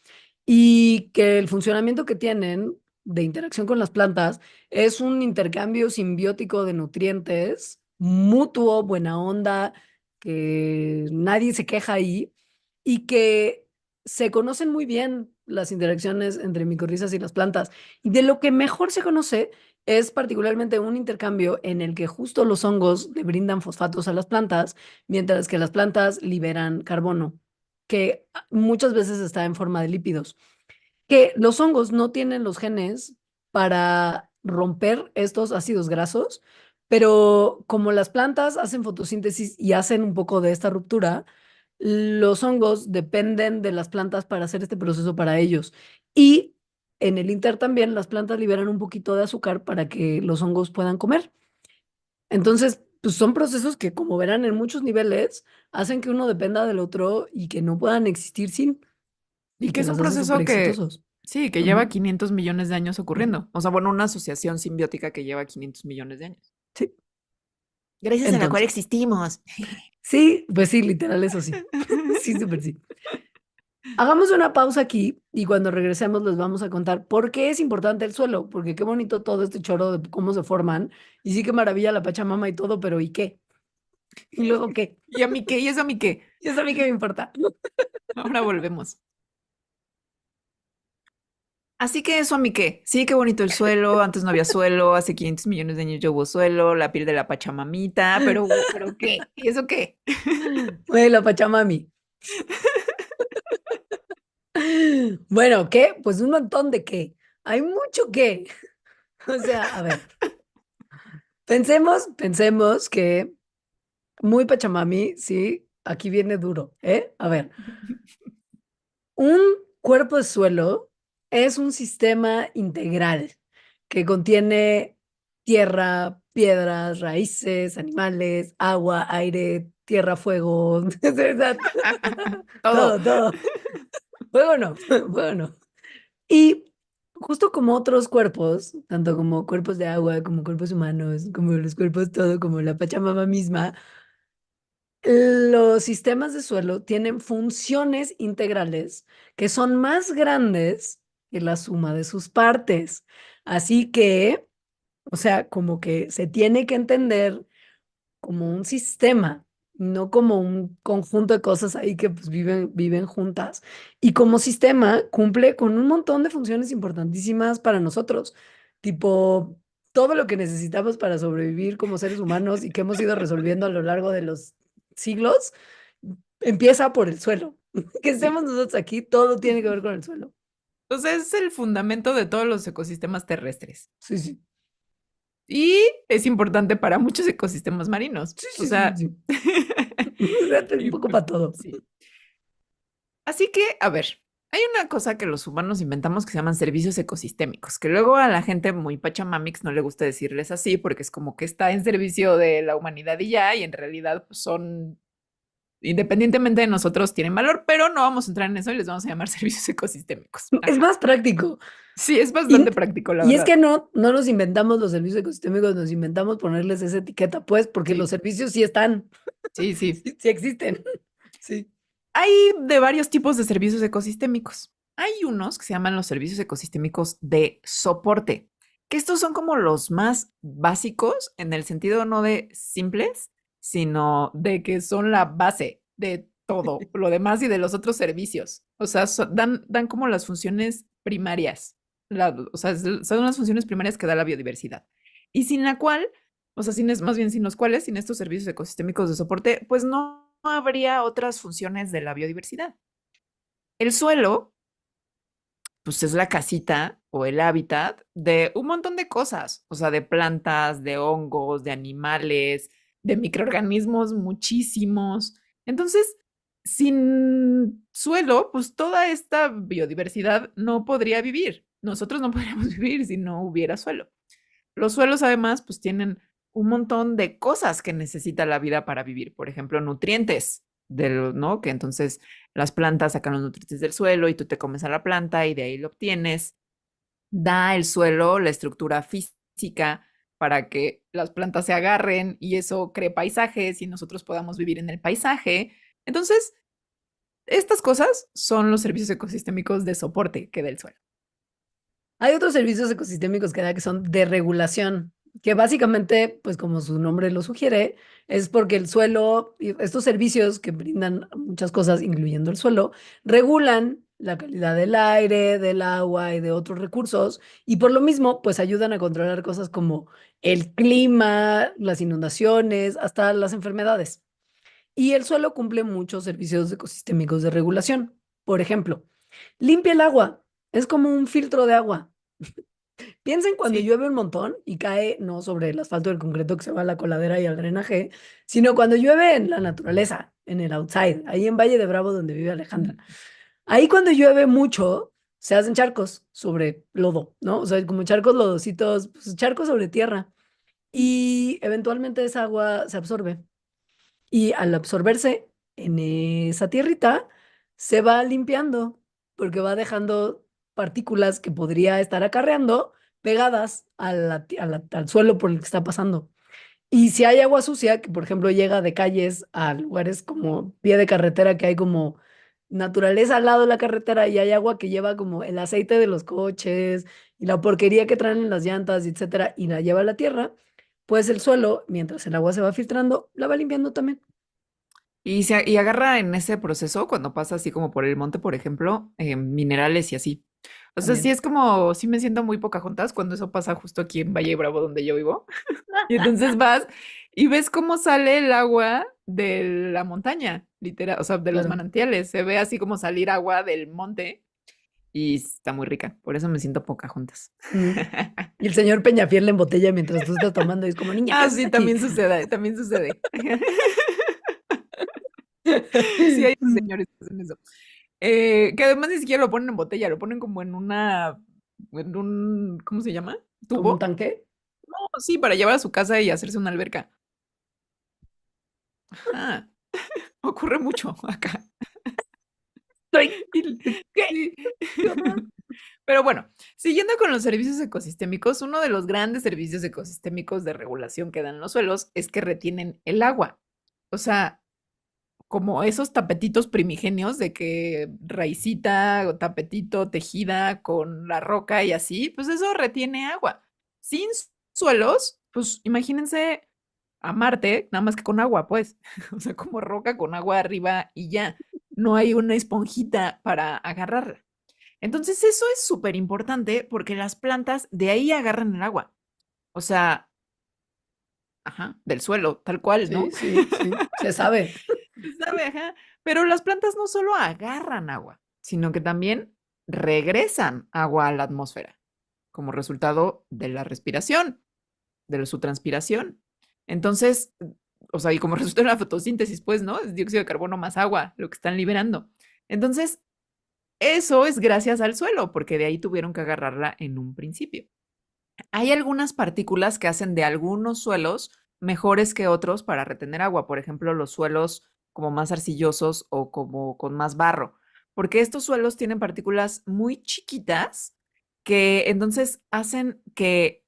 Y que el funcionamiento que tienen de interacción con las plantas es un intercambio simbiótico de nutrientes, mutuo, buena onda, que nadie se queja ahí y que se conocen muy bien las interacciones entre micorrizas y las plantas. Y de lo que mejor se conoce es particularmente un intercambio en el que justo los hongos le brindan fosfatos a las plantas, mientras que las plantas liberan carbono, que muchas veces está en forma de lípidos. Que los hongos no tienen los genes para romper estos ácidos grasos, pero como las plantas hacen fotosíntesis y hacen un poco de esta ruptura, los hongos dependen de las plantas para hacer este proceso para ellos. Y en el inter también las plantas liberan un poquito de azúcar para que los hongos puedan comer. Entonces, pues son procesos que, como verán, en muchos niveles hacen que uno dependa del otro y que no puedan existir sin, Y y que que es un los hace súper proceso que, exitosos. sí, que lleva Ujú, 500 millones de años ujú. ocurriendo. O sea, bueno, una asociación simbiótica que lleva 500 millones de años. Sí. Gracias a la cual Entonces, existimos. sí, pues sí, literal, eso sí. Sí, súper sí. Hagamos una pausa aquí y cuando regresemos les vamos a contar por qué es importante el suelo, porque qué bonito todo este choro de cómo se forman y sí qué maravilla la Pachamama y todo, pero ¿y qué? ¿Y luego qué? ¿Y a mí qué? ¿Y eso a mí qué? ¿Y eso a mí qué me importa? Ahora volvemos. Así que eso a mí qué. Sí, qué bonito el suelo. Antes no había suelo. Hace 500 millones de años ya hubo suelo. La piel de la Pachamamita. Pero ¿qué? ¿Y eso qué? Güey, la Pachamami. Bueno, ¿qué? Pues un montón de qué. Hay mucho qué. O sea, a ver, pensemos que muy Pachamami, sí, aquí viene duro, ¿eh? A ver. Un cuerpo de suelo es un sistema integral que contiene tierra, piedras, raíces, animales, agua, aire, tierra, fuego, Todo. todo, todo. Fuego no, fuego no. Y justo como otros cuerpos, tanto como cuerpos de agua, como cuerpos humanos, como los cuerpos todo, como la Pachamama misma, los sistemas de suelo tienen funciones integrales que son más grandes que la suma de sus partes. Así que, o sea, como que se tiene que entender como un sistema, no como un conjunto de cosas ahí que pues viven juntas. Y como sistema cumple con un montón de funciones importantísimas para nosotros, tipo todo lo que necesitamos para sobrevivir como seres humanos y que hemos ido resolviendo a lo largo de los siglos, empieza por el suelo. Que Sí. estemos nosotros aquí, todo tiene que ver con el suelo. Entonces es el fundamento de todos los ecosistemas terrestres. Sí, sí. Y es importante para muchos ecosistemas marinos. Sí, O sí, sí, sea, sí. O sea, un y poco pues para todo. sí. Así que, a ver, Hay una cosa que los humanos inventamos que se llaman servicios ecosistémicos, que luego a la gente muy pachamamix no le gusta decirles así porque es como que está en servicio de la humanidad y ya, y en realidad pues, son, independientemente de nosotros, tienen valor, pero no vamos a entrar en eso y les vamos a llamar servicios ecosistémicos. Es Ajá. más práctico. Sí, es Y, bastante práctico, la y es verdad. que no nos inventamos los servicios ecosistémicos, nos inventamos ponerles esa etiqueta, pues, porque los Sí, servicios sí están, sí, sí. sí existen. Sí. Hay de varios tipos de servicios ecosistémicos. Hay unos que se llaman los servicios ecosistémicos de soporte, que estos son como los más básicos en el sentido no de simples, sino de que son la base de todo lo demás y de los otros servicios. O sea, dan como las funciones primarias. O sea, son las funciones primarias que da la biodiversidad. Y sin la cual, o sea, más bien sin los cuales, sin estos servicios ecosistémicos de soporte, pues no habría otras funciones de la biodiversidad. El suelo, pues es la casita o el hábitat de un montón de cosas, o sea, de plantas, de hongos, de animales, de microorganismos, muchísimos. Entonces, sin suelo, pues toda esta biodiversidad no podría vivir. Nosotros no podríamos vivir si no hubiera suelo. Los suelos, además, pues tienen un montón de cosas que necesita la vida para vivir. Por ejemplo, nutrientes, ¿no? Que entonces las plantas sacan los nutrientes del suelo y tú te comes a la planta y de ahí lo obtienes. Da el suelo la estructura física para que las plantas se agarren y eso cree paisajes y nosotros podamos vivir en el paisaje. Entonces, estas cosas son los servicios ecosistémicos de soporte que da el suelo. Hay otros servicios ecosistémicos que da que son de regulación, que básicamente, pues como su nombre lo sugiere, es porque el suelo, y estos servicios que brindan muchas cosas, incluyendo el suelo, regulan la calidad del aire, del agua y de otros recursos, y por lo mismo, pues ayudan a controlar cosas como el clima, las inundaciones, hasta las enfermedades. Y el suelo cumple muchos servicios ecosistémicos de regulación. Por ejemplo, limpia el agua, es como un filtro de agua. Piensen cuando Sí. llueve un montón y cae no sobre el asfalto del concreto que se va a la coladera y al drenaje, sino cuando llueve en la naturaleza, en el outside, ahí en Valle de Bravo donde vive Alejandra. Ahí cuando llueve mucho, se hacen charcos sobre lodo, ¿no? O sea, como charcos lodositos, pues charcos sobre tierra. Y eventualmente esa agua se absorbe. Y al absorberse en esa tierrita, se va limpiando, porque va dejando partículas que podría estar acarreando pegadas al suelo por el que está pasando. Y si hay agua sucia, que por ejemplo llega de calles a lugares como pie de carretera, que hay como naturaleza al lado de la carretera y hay agua que lleva como el aceite de los coches y la porquería que traen en las llantas, etcétera, y la lleva a la tierra, pues el suelo, mientras el agua se va filtrando, la va limpiando también. Y agarra en ese proceso cuando pasa así como por el monte, por ejemplo, minerales y así. O sea, sí También. es como, sí me siento muy Pocahontas cuando eso pasa justo aquí en Valle de Bravo, donde yo vivo. Y entonces vas y ves cómo sale el agua de la montaña, literal, o sea, de los Claro. manantiales. Se ve así como salir agua del monte y está muy rica. Por eso me siento Pocahontas. Mm. Y el señor Peñafiel en botella mientras tú estás tomando y es como, niña, ¿qué Ah, haces sí, aquí? también sucede, también sucede. Sí, hay Mm. señores que hacen eso. Que además ni siquiera lo ponen en botella, lo ponen como en un, ¿cómo se llama? ¿Como un ¿Tubo? tanque? No, sí, para llevar a su casa y hacerse una alberca. Ajá, ocurre mucho acá. Estoy- Y- ¿Qué? sí. ¿Qué horror? Pero bueno, siguiendo con los servicios ecosistémicos, uno de los grandes servicios ecosistémicos de regulación que dan los suelos es que retienen el agua. O sea, como esos tapetitos primigenios de que raicita o tapetito tejida con la roca y así, pues eso retiene agua. Sin suelos, pues imagínense a Marte, nada más que con agua, pues, o sea, como roca con agua arriba y ya, no hay una esponjita para agarrarla. Entonces eso es súper importante porque las plantas de ahí agarran el agua, o sea, ajá, del suelo, tal cual, Sí, ¿no? sí, sí, se sabe. ¿Sabe? Ajá. Pero las plantas no solo agarran agua, sino que también regresan agua a la atmósfera como resultado de la respiración, de su transpiración. Entonces, o sea, y como resultado de la fotosíntesis, pues, ¿no? Es dióxido de carbono más agua lo que están liberando. Entonces, Eso es gracias al suelo, porque de ahí tuvieron que agarrarla en un principio. Hay algunas partículas que hacen de algunos suelos mejores que otros para retener agua, por ejemplo, los suelos como más arcillosos o como con más barro, porque estos suelos tienen partículas muy chiquitas que entonces hacen que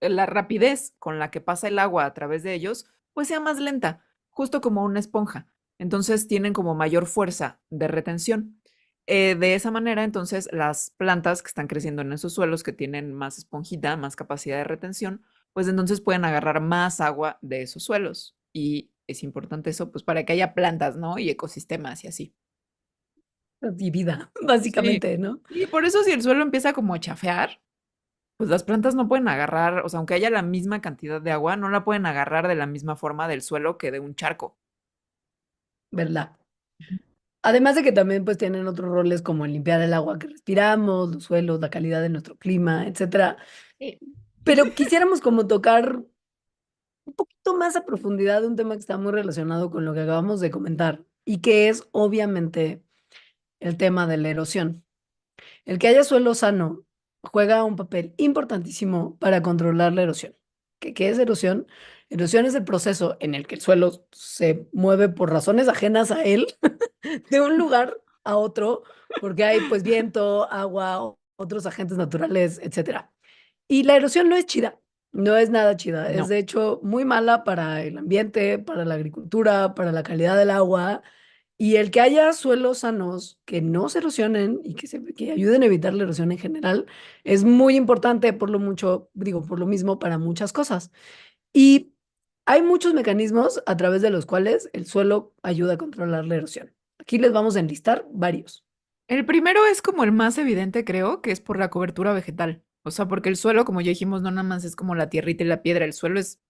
la rapidez con la que pasa el agua a través de ellos pues sea más lenta, justo como una esponja. Entonces tienen como mayor fuerza de retención. De esa manera, entonces, las plantas que están creciendo en esos suelos que tienen más esponjita, más capacidad de retención, pues entonces pueden agarrar más agua de esos suelos. Y es importante eso, pues para que haya plantas, ¿no? Y ecosistemas y así. Y vida, Sí. básicamente, ¿no? Y por eso si el suelo empieza como a chafear, pues las plantas no pueden agarrar, o sea, aunque haya la misma cantidad de agua, no la pueden agarrar de la misma forma del suelo que de un charco. ¿Verdad? Ujú. Además de que también pues tienen otros roles como el limpiar el agua que respiramos, los suelos, la calidad de nuestro clima, etcétera. Sí. Pero quisiéramos como tocar un poquito más a profundidad un tema que está muy relacionado con lo que acabamos de comentar y que es obviamente el tema de la erosión. El que haya suelo sano juega un papel importantísimo para controlar la erosión. ¿Qué es erosión? Erosión es el proceso en el que el suelo se mueve por razones ajenas a él de un lugar a otro, porque hay pues viento, agua, otros agentes naturales, etcétera. Y la erosión no es chida, no es nada chida, es No. de hecho muy mala para el ambiente, para la agricultura, para la calidad del agua. Y el que haya suelos sanos que no se erosionen y que ayuden a evitar la erosión en general es muy importante por lo mucho, digo, por lo mismo para muchas cosas. Y hay muchos mecanismos a través de los cuales el suelo ayuda a controlar la erosión. Aquí les vamos a enlistar varios. El primero es como el más evidente, creo, que es por la cobertura vegetal. O sea, porque el suelo, como ya dijimos, no nada más es como la tierrita y la piedra, el suelo es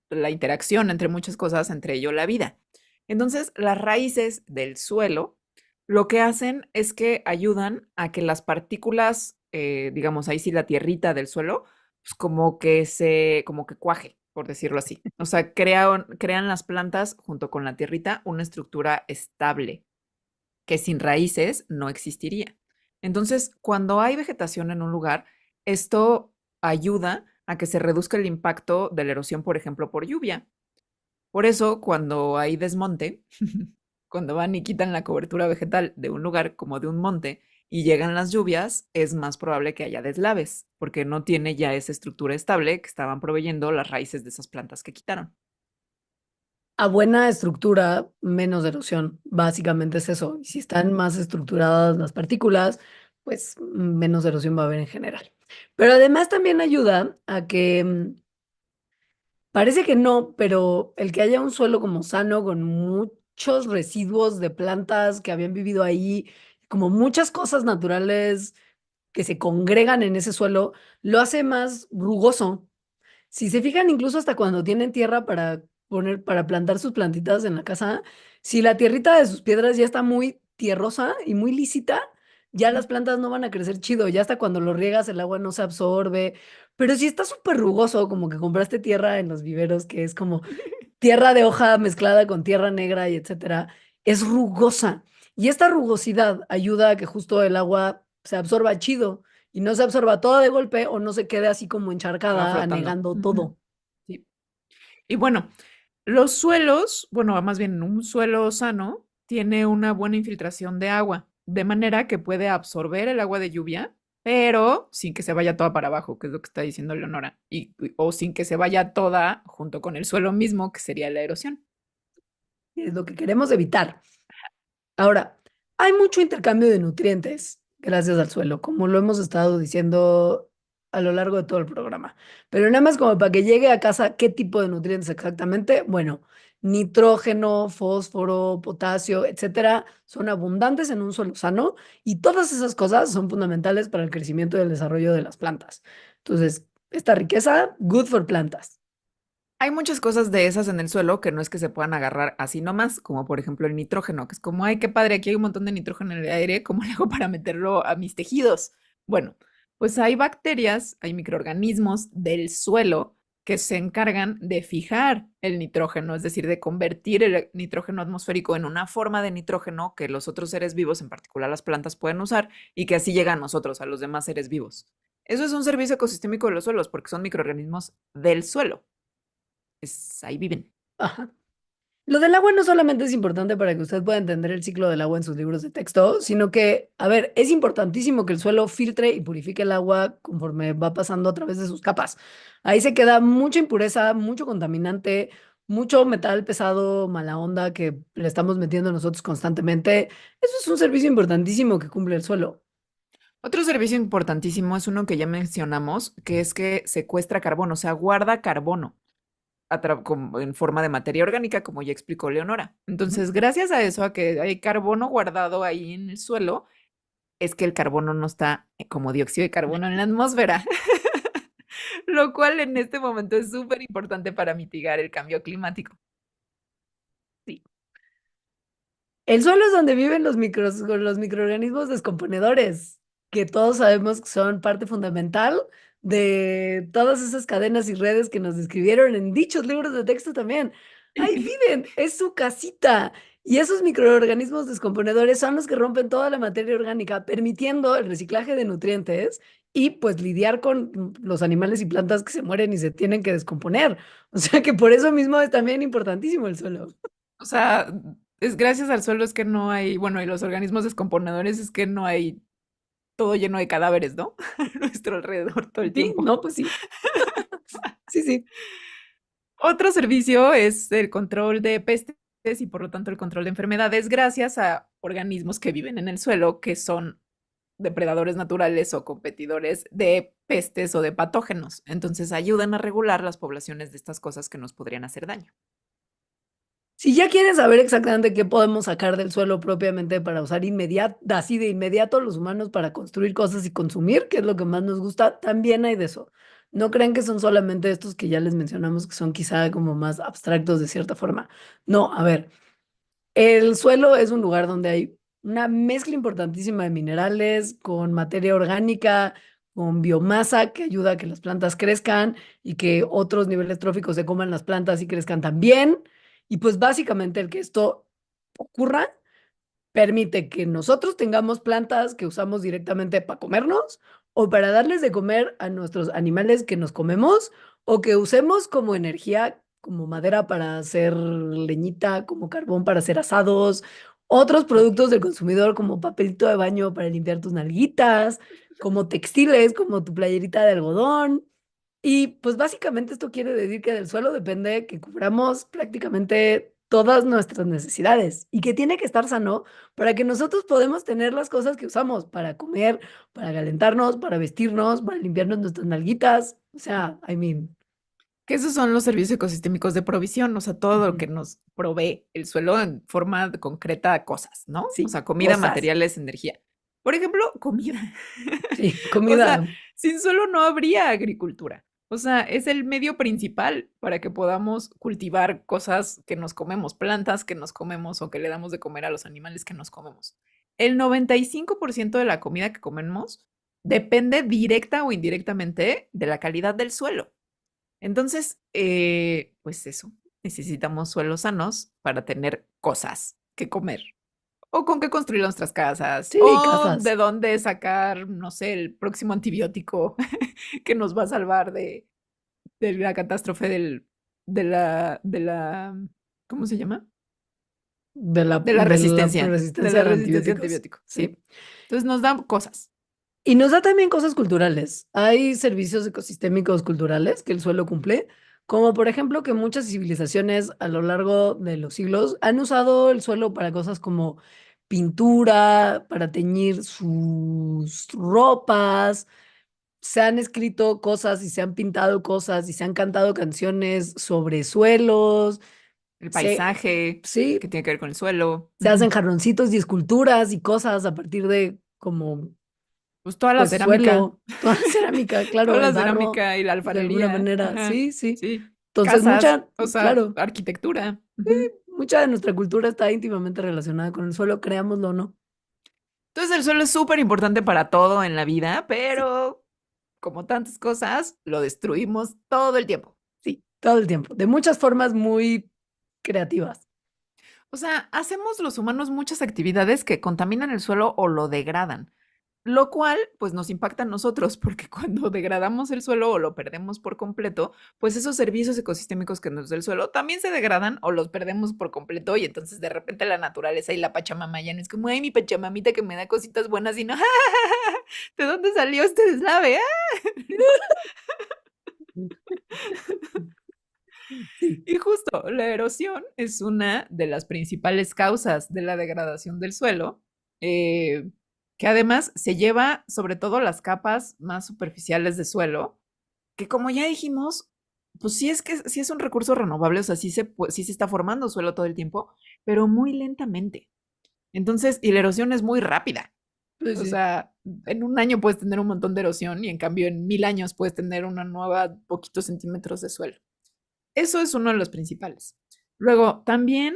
la interacción entre muchas cosas, entre ello la vida. Entonces, las raíces del suelo lo que hacen es que ayudan a que las partículas, digamos, ahí sí la tierrita del suelo, pues como que cuaje, por decirlo así. O sea, crean las plantas junto con la tierrita una estructura estable que sin raíces no existiría. Entonces, cuando hay vegetación en un lugar, esto ayuda a que se reduzca el impacto de la erosión, por ejemplo, por lluvia. Por eso, cuando hay desmonte, cuando van y quitan la cobertura vegetal de un lugar como de un monte y llegan las lluvias, es más probable que haya deslaves, porque no tiene ya esa estructura estable que estaban proveyendo las raíces de esas plantas que quitaron. A buena estructura, menos erosión. Básicamente es eso. Y si están más estructuradas las partículas, pues menos erosión va a haber en general. Pero además también ayuda a que parece que no, pero el que haya un suelo como sano, con muchos residuos de plantas que habían vivido ahí, como muchas cosas naturales que se congregan en ese suelo, lo hace más rugoso. Si se fijan, incluso hasta cuando tienen tierra para poner, para plantar sus plantitas en la casa, si la tierrita de sus piedras ya está muy tierrosa y muy lícita, ya las plantas no van a crecer chido, ya hasta cuando lo riegas el agua no se absorbe. Pero si está súper rugoso, como que compraste tierra en los viveros, que es como tierra de hoja mezclada con tierra negra y etcétera, es rugosa. Y esta rugosidad ayuda a que justo el agua se absorba chido y no se absorba toda de golpe o no se quede así como Va encharcada, flotando. anegando Ujú. todo. Sí. Y bueno, los suelos, bueno, más bien un suelo sano, tiene una buena infiltración de agua, de manera que puede absorber el agua de lluvia, pero sin que se vaya toda para abajo, que es lo que está diciendo Leonora, o sin que se vaya toda junto con el suelo mismo, que sería la erosión. Es lo que queremos evitar. Ahora, hay mucho intercambio de nutrientes gracias al suelo, como lo hemos estado diciendo a lo largo de todo el programa. Pero nada más como para que llegue a casa, ¿qué tipo de nutrientes exactamente? Bueno, nitrógeno, fósforo, potasio, etcétera, son abundantes en un suelo sano y todas esas cosas son fundamentales para el crecimiento y el desarrollo de las plantas. Entonces, esta riqueza, good for plantas. Hay muchas cosas de esas en el suelo que no es que se puedan agarrar así nomás, como por ejemplo el nitrógeno, que es como, ay, qué padre, aquí hay un montón de nitrógeno en el aire, ¿cómo le hago para meterlo a mis tejidos? Bueno, pues hay bacterias, hay microorganismos del suelo que se encargan de fijar el nitrógeno, es decir, de convertir el nitrógeno atmosférico en una forma de nitrógeno que los otros seres vivos, en particular las plantas, pueden usar y que así llega a nosotros, a los demás seres vivos. Eso es un servicio ecosistémico de los suelos porque son microorganismos del suelo. Ahí viven. Ajá. Lo del agua no solamente es importante para que usted pueda entender el ciclo del agua en sus libros de texto, sino que, a ver, es importantísimo que el suelo filtre y purifique el agua conforme va pasando a través de sus capas. Ahí se queda mucha impureza, mucho contaminante, mucho metal pesado, mala onda que le estamos metiendo nosotros constantemente. Eso es un servicio importantísimo que cumple el suelo. Otro servicio importantísimo es uno que ya mencionamos, que es que secuestra carbono, o sea, guarda carbono en forma de materia orgánica, como ya explicó Leonora. Ujú. Entonces, gracias a eso, a que hay carbono guardado ahí en el suelo, es que el carbono no está como dióxido de carbono en la atmósfera, lo cual en este momento es súper importante para mitigar el cambio climático. Sí. El suelo es donde viven los los microorganismos descomponedores, que todos sabemos que son parte fundamental de todas esas cadenas y redes que nos describieron en dichos libros de texto también. Ahí viven, es su casita. Y esos microorganismos descomponedores son los que rompen toda la materia orgánica, permitiendo el reciclaje de nutrientes y pues lidiar con los animales y plantas que se mueren y se tienen que descomponer. O sea que por eso mismo es también importantísimo el suelo. O sea, es gracias al suelo es que no hay, bueno, y los organismos descomponedores es que no hay todo lleno de cadáveres, ¿no? A nuestro alrededor todo el Sí, tiempo. no, pues sí. Sí, sí. Otro servicio es el control de pestes y por lo tanto el control de enfermedades gracias a organismos que viven en el suelo, que son depredadores naturales o competidores de pestes o de patógenos. Entonces ayudan a regular las poblaciones de estas cosas que nos podrían hacer daño. Si ya quieren saber exactamente qué podemos sacar del suelo propiamente para usar así de inmediato los humanos para construir cosas y consumir, que es lo que más nos gusta, también hay de eso. No crean que son solamente estos que ya les mencionamos, que son quizá como más abstractos de cierta forma. No, a ver, el suelo es un lugar donde hay una mezcla importantísima de minerales, con materia orgánica, con biomasa que ayuda a que las plantas crezcan y que otros niveles tróficos se coman las plantas y crezcan también. Y pues básicamente el que esto ocurra permite que nosotros tengamos plantas que usamos directamente para comernos o para darles de comer a nuestros animales que nos comemos o que usemos como energía, como madera para hacer leñita, como carbón para hacer asados, otros productos del consumidor como papelito de baño para limpiar tus nalguitas, como textiles, como tu playerita de algodón. Y pues básicamente esto quiere decir que del suelo depende que cubramos prácticamente todas nuestras necesidades y que tiene que estar sano para que nosotros podamos tener las cosas que usamos para comer, para calentarnos, para vestirnos, para limpiarnos nuestras nalguitas. O sea, I mean, Que esos son los servicios ecosistémicos de provisión, o sea, todo lo ujú, que nos provee el suelo en forma concreta de cosas, ¿no? O sí, sea, comida, cosas. materiales, energía. Por ejemplo, comida. Sí, O sea, comida. sin suelo no habría agricultura. O sea, es el medio principal para que podamos cultivar cosas que nos comemos, plantas que nos comemos o que le damos de comer a los animales que nos comemos. El 95% de la comida que comemos depende directa o indirectamente de la calidad del suelo. Entonces, pues eso, necesitamos suelos sanos para tener cosas que comer, o con qué construir nuestras casas, Sí, o casas. de dónde sacar, no sé, el próximo antibiótico que nos va a salvar de la catástrofe de la, ¿cómo se llama? De De la la resistencia, de resistencia la a resistencia a antibióticos. antibiótico, Sí. sí. Entonces nos dan cosas. Y nos da también cosas culturales. Hay servicios ecosistémicos culturales que el suelo cumple, como por ejemplo que muchas civilizaciones a lo largo de los siglos han usado el suelo para cosas como pintura, para teñir sus ropas, se han escrito cosas y se han pintado cosas y se han cantado canciones sobre suelos, El se, paisaje, que sí, tiene que ver con el suelo. se hacen Ujú. jarroncitos y esculturas y cosas a partir de como Pues toda la pues cerámica. suelo, toda la cerámica, Toda claro, el la barro, cerámica y la de alguna alfarería. manera, Ajá, sí, sí. sí. Entonces, Casas, mucha, o sea, claro, arquitectura. Ujú. mucha de nuestra cultura está íntimamente relacionada con el suelo, creámoslo o no. Entonces el suelo es súper importante para todo en la vida, Sí. pero como tantas cosas, lo destruimos todo el tiempo. todo el tiempo, de muchas formas muy creativas. O sea, hacemos los humanos muchas actividades que contaminan el suelo o lo degradan, lo cual pues nos impacta a nosotros porque cuando degradamos el suelo o lo perdemos por completo, pues esos servicios ecosistémicos que nos da el suelo también se degradan o los perdemos por completo y entonces de repente la naturaleza y la Pachamama ya no es como, ay, mi Pachamamita que me da cositas buenas, sino, ¿de dónde salió este deslave? Sí. Y justo, la erosión es una de las principales causas de la degradación del suelo, eh, que además se lleva sobre todo las capas más superficiales de suelo, que como ya dijimos, pues sí es que sí es un recurso renovable, o sea, sí se está formando suelo todo el tiempo, pero muy lentamente. Entonces, y la erosión es muy rápida. Pues O sí. sea, en un año puedes tener un montón de erosión y en cambio en 1000 años puedes tener una nueva poquitos centímetros de suelo. Eso es uno de los principales. Luego, también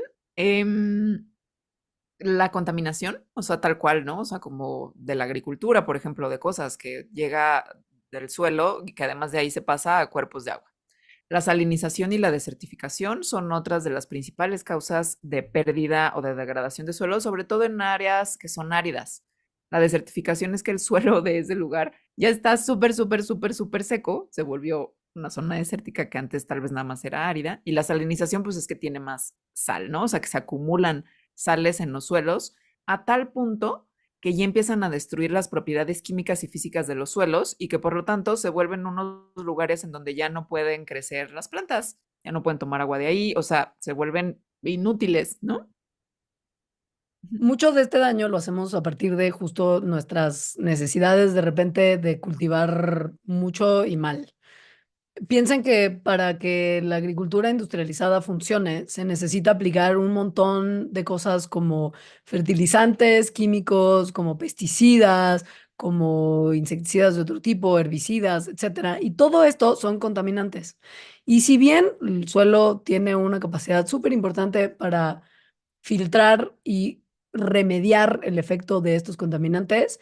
la contaminación, o sea, tal cual, ¿no? O sea, como de la agricultura, por ejemplo, de cosas que llega del suelo y que además de ahí se pasa a cuerpos de agua. La salinización y la desertificación son otras de las principales causas de pérdida o de degradación de suelo, sobre todo en áreas que son áridas. La desertificación es que el suelo de ese lugar ya está súper, súper, súper, súper seco, se volvió una zona desértica que antes tal vez nada más era árida, y la salinización pues es que tiene más sal, ¿no? O sea, que se acumulan sales en los suelos a tal punto que ya empiezan a destruir las propiedades químicas y físicas de los suelos y que por lo tanto se vuelven unos lugares en donde ya no pueden crecer las plantas, ya no pueden tomar agua de ahí, o sea, se vuelven inútiles, ¿no? Mucho de este daño lo hacemos a partir de justo nuestras necesidades de repente de cultivar mucho y mal. Piensen que para que la agricultura industrializada funcione, se necesita aplicar un montón de cosas como fertilizantes, químicos, como pesticidas, como insecticidas de otro tipo, herbicidas, etcétera. Y todo esto son contaminantes. Y si bien el suelo tiene una capacidad súper importante para filtrar y remediar el efecto de estos contaminantes,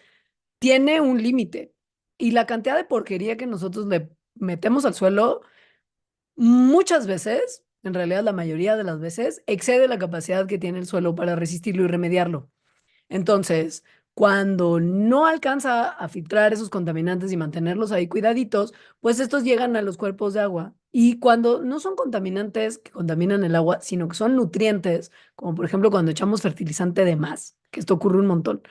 tiene un límite. Y la cantidad de porquería que nosotros le metemos al suelo, muchas veces, en realidad la mayoría de las veces, excede la capacidad que tiene el suelo para resistirlo y remediarlo. Entonces, cuando no alcanza a filtrar esos contaminantes y mantenerlos ahí cuidaditos, pues estos llegan a los cuerpos de agua. Y cuando no son contaminantes que contaminan el agua, sino que son nutrientes, como por ejemplo cuando echamos fertilizante de más, que esto ocurre un montón.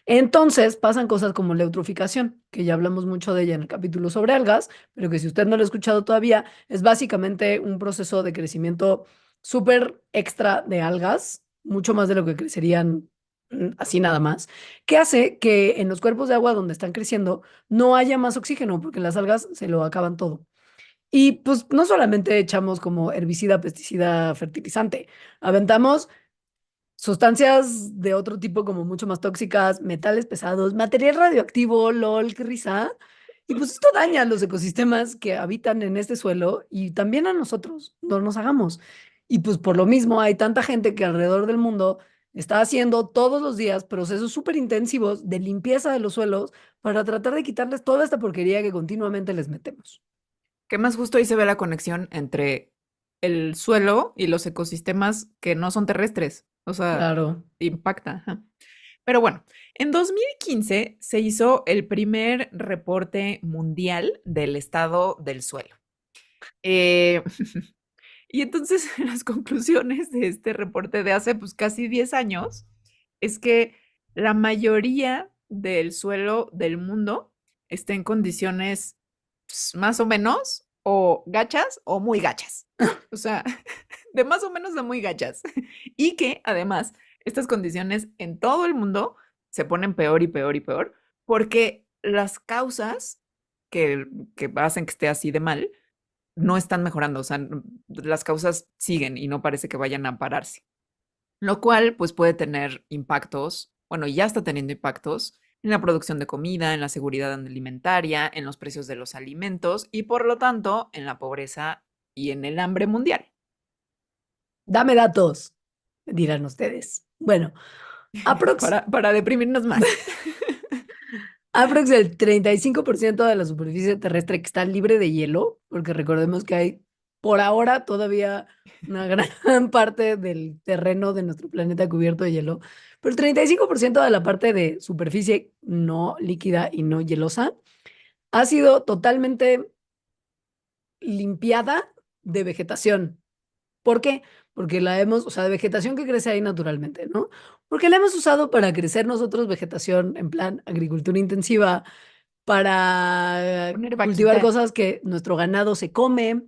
Entonces pasan cosas como la eutroficación, que ya hablamos mucho de ella en el capítulo sobre algas, pero que si usted no lo ha escuchado todavía, es básicamente un proceso de crecimiento súper extra de algas, mucho más de lo que crecerían así nada más, que hace que en los cuerpos de agua donde están creciendo no haya más oxígeno porque las algas se lo acaban todo. Y pues no solamente echamos como herbicida, pesticida, fertilizante, aventamos sustancias de otro tipo como mucho más tóxicas, metales pesados, material radioactivo, lol, qué risa. Y pues esto daña a los ecosistemas que habitan en este suelo y también a nosotros, no nos hagamos. Y pues por lo mismo hay tanta gente que alrededor del mundo está haciendo todos los días procesos súper intensivos de limpieza de los suelos para tratar de quitarles toda esta porquería que continuamente les metemos. Que más justo ahí se ve la conexión entre el suelo y los ecosistemas que no son terrestres, o sea, Claro. impacta. Ajá. Pero bueno, en 2015 se hizo el primer reporte mundial del estado del suelo. Eh, y entonces las conclusiones de este reporte de hace pues casi 10 años es que la mayoría del suelo del mundo está en condiciones pues, más o menos o gachas o muy gachas. O sea, de más o menos a muy gachas. Y que además estas condiciones en todo el mundo se ponen peor y peor y peor porque las causas que hacen que esté así de mal no están mejorando, o sea, las causas siguen y no parece que vayan a pararse, lo cual pues puede tener impactos, bueno, ya está teniendo impactos en la producción de comida, en la seguridad alimentaria, en los precios de los alimentos y por lo tanto en la pobreza y en el hambre mundial. Dame datos, dirán ustedes. Bueno, aprox Para deprimirnos más. Aprox el 35% de la superficie terrestre que está libre de hielo, porque recordemos que hay por ahora todavía una gran parte del terreno de nuestro planeta cubierto de hielo, pero el 35% de la parte de superficie no líquida y no hielosa ha sido totalmente limpiada de vegetación. ¿Por qué? Porque la hemos, o sea, de vegetación que crece ahí naturalmente, ¿no? Porque la hemos usado para crecer nosotros vegetación en plan agricultura intensiva, para Poner cultivar vaquita. cosas que nuestro ganado se come.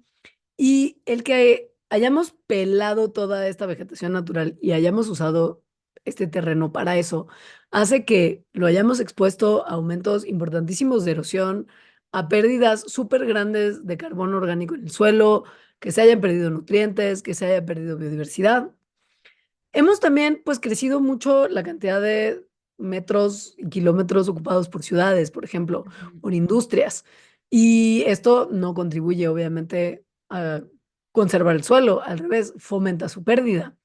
Y el que hayamos pelado toda esta vegetación natural y hayamos usado este terreno para eso, hace que lo hayamos expuesto a aumentos importantísimos de erosión, a pérdidas súper grandes de carbono orgánico en el suelo, que se hayan perdido nutrientes, que se haya perdido biodiversidad. Hemos también, pues, crecido mucho la cantidad de metros y kilómetros ocupados por ciudades, por ejemplo, Ujú. por industrias. Y esto no contribuye, obviamente, a conservar el suelo, al revés, fomenta su pérdida.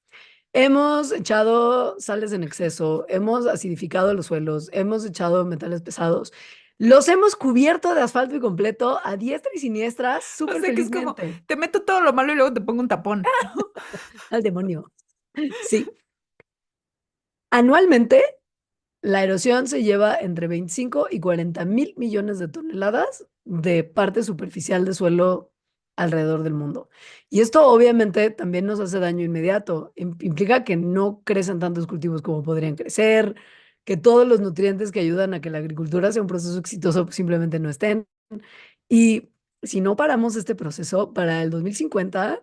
Hemos echado sales en exceso, hemos acidificado los suelos, hemos echado metales pesados, los hemos cubierto de asfalto y completo a diestra y siniestra, O súper sea que es como, felizmente. te meto todo lo malo y luego te pongo un tapón, ¿no? Al demonio. Sí. Anualmente, la erosión se lleva entre 25 y 40 mil millones de toneladas de parte superficial de suelo alrededor del mundo. Y esto obviamente también nos hace daño inmediato. Implica que no crecen tantos cultivos como podrían crecer, que todos los nutrientes que ayudan a que la agricultura sea un proceso exitoso pues, simplemente no estén. Y si no paramos este proceso, para el 2050,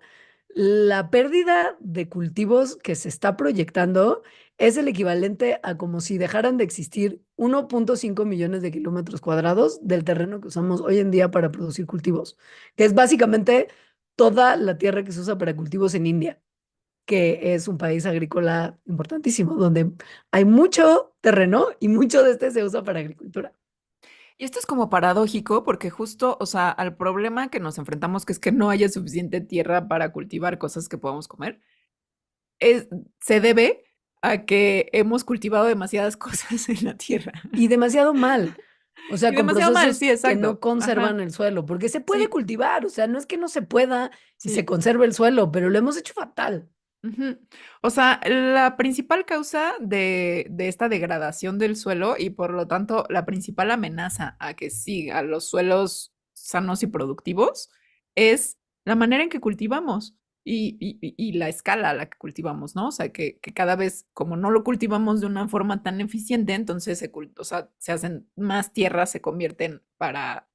la pérdida de cultivos que se está proyectando es el equivalente a como si dejaran de existir 1.5 millones de kilómetros cuadrados del terreno que usamos hoy en día para producir cultivos, que es básicamente toda la tierra que se usa para cultivos en India, que es un país agrícola importantísimo, donde hay mucho terreno y mucho de este se usa para agricultura. Y esto es como paradójico porque justo, o sea, al problema que nos enfrentamos, que es que no haya suficiente tierra para cultivar cosas que podamos comer, es, se debe a que hemos cultivado demasiadas cosas en la tierra. Y demasiado mal. O Y sea, con demasiado mal, procesos sí, que no exacto. conservan Ajá, el suelo, porque se puede sí, cultivar, o sea, no es que no se pueda y se sí. conserve el suelo, pero lo hemos hecho fatal. Ujú. O sea, la principal causa de esta degradación del suelo y por lo tanto la principal amenaza a que siga los suelos sanos y productivos es la manera en que cultivamos y la escala a la que cultivamos, ¿no? O sea, que cada vez como no lo cultivamos de una forma tan eficiente, entonces o sea, se hacen más tierras, se convierten para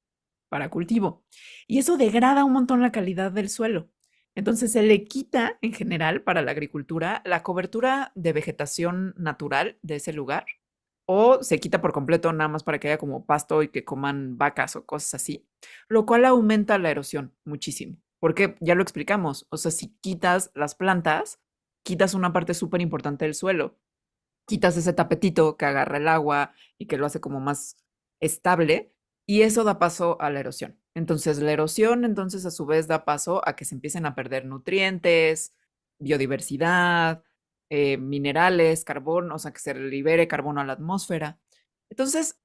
cultivo. Y eso degrada un montón la calidad del suelo. Entonces se le quita en general para la agricultura la cobertura de vegetación natural de ese lugar o se quita por completo nada más para que haya como pasto y que coman vacas o cosas así, lo cual aumenta la erosión muchísimo, porque ya lo explicamos, o sea, si quitas las plantas, quitas una parte súper importante del suelo, quitas ese tapetito que agarra el agua y que lo hace como más estable y eso da paso a la erosión. Entonces, la erosión, entonces, a su vez da paso a que se empiecen a perder nutrientes, biodiversidad, minerales, carbón, o sea, que se libere carbono a la atmósfera. Entonces,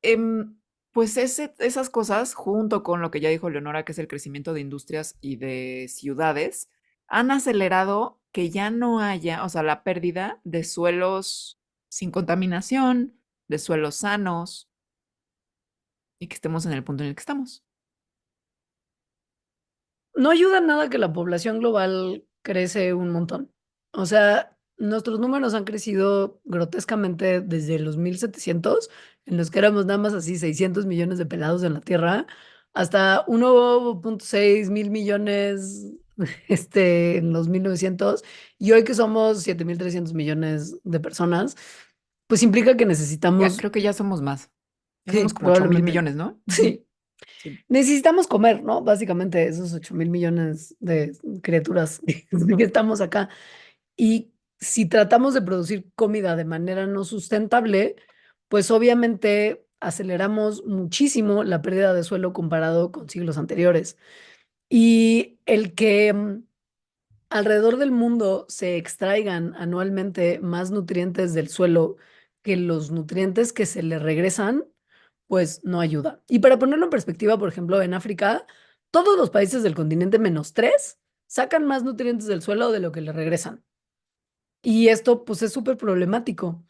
pues esas cosas, junto con lo que ya dijo Leonora, que es el crecimiento de industrias y de ciudades, han acelerado que ya no haya, o sea, la pérdida de suelos sin contaminación, de suelos sanos y que estemos en el punto en el que estamos. No ayuda nada que la población global crece un montón. O sea, nuestros números han crecido grotescamente desde los 1700, en los que éramos nada más así 600 millones de pelados en la Tierra, hasta 1.6 mil millones en los 1900, y hoy que somos 7.300 millones de personas, pues implica que Ya, necesitamos, creo que ya somos más. Ya sí, somos como 8,000 probablemente, millones, ¿no? Ujú. sí. Sí. Necesitamos comer, ¿no? Básicamente esos 8.000 millones de criaturas que estamos acá. Y si tratamos de producir comida de manera no sustentable, pues obviamente aceleramos muchísimo la pérdida de suelo comparado con siglos anteriores. Y el que alrededor del mundo se extraigan anualmente más nutrientes del suelo que los nutrientes que se le regresan, pues no ayuda. Y para ponerlo en perspectiva, por ejemplo, en África, todos los países del continente menos tres sacan más nutrientes del suelo de lo que le regresan. Y esto, pues, es súper problemático.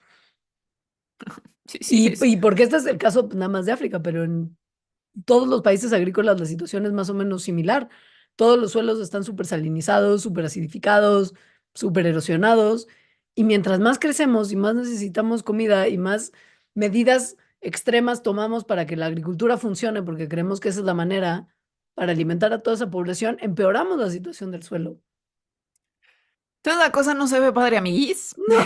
Sí, sí, Y porque este es el caso, pues, nada más de África, pero en todos los países agrícolas la situación es más o menos similar. Todos los suelos están súper salinizados, súper acidificados, súper erosionados. Y mientras más crecemos y más necesitamos comida y más medidas extremas tomamos para que la agricultura funcione, porque creemos que esa es la manera para alimentar a toda esa población, empeoramos la situación del suelo. Entonces la cosa no se ve padre, amiguis. No,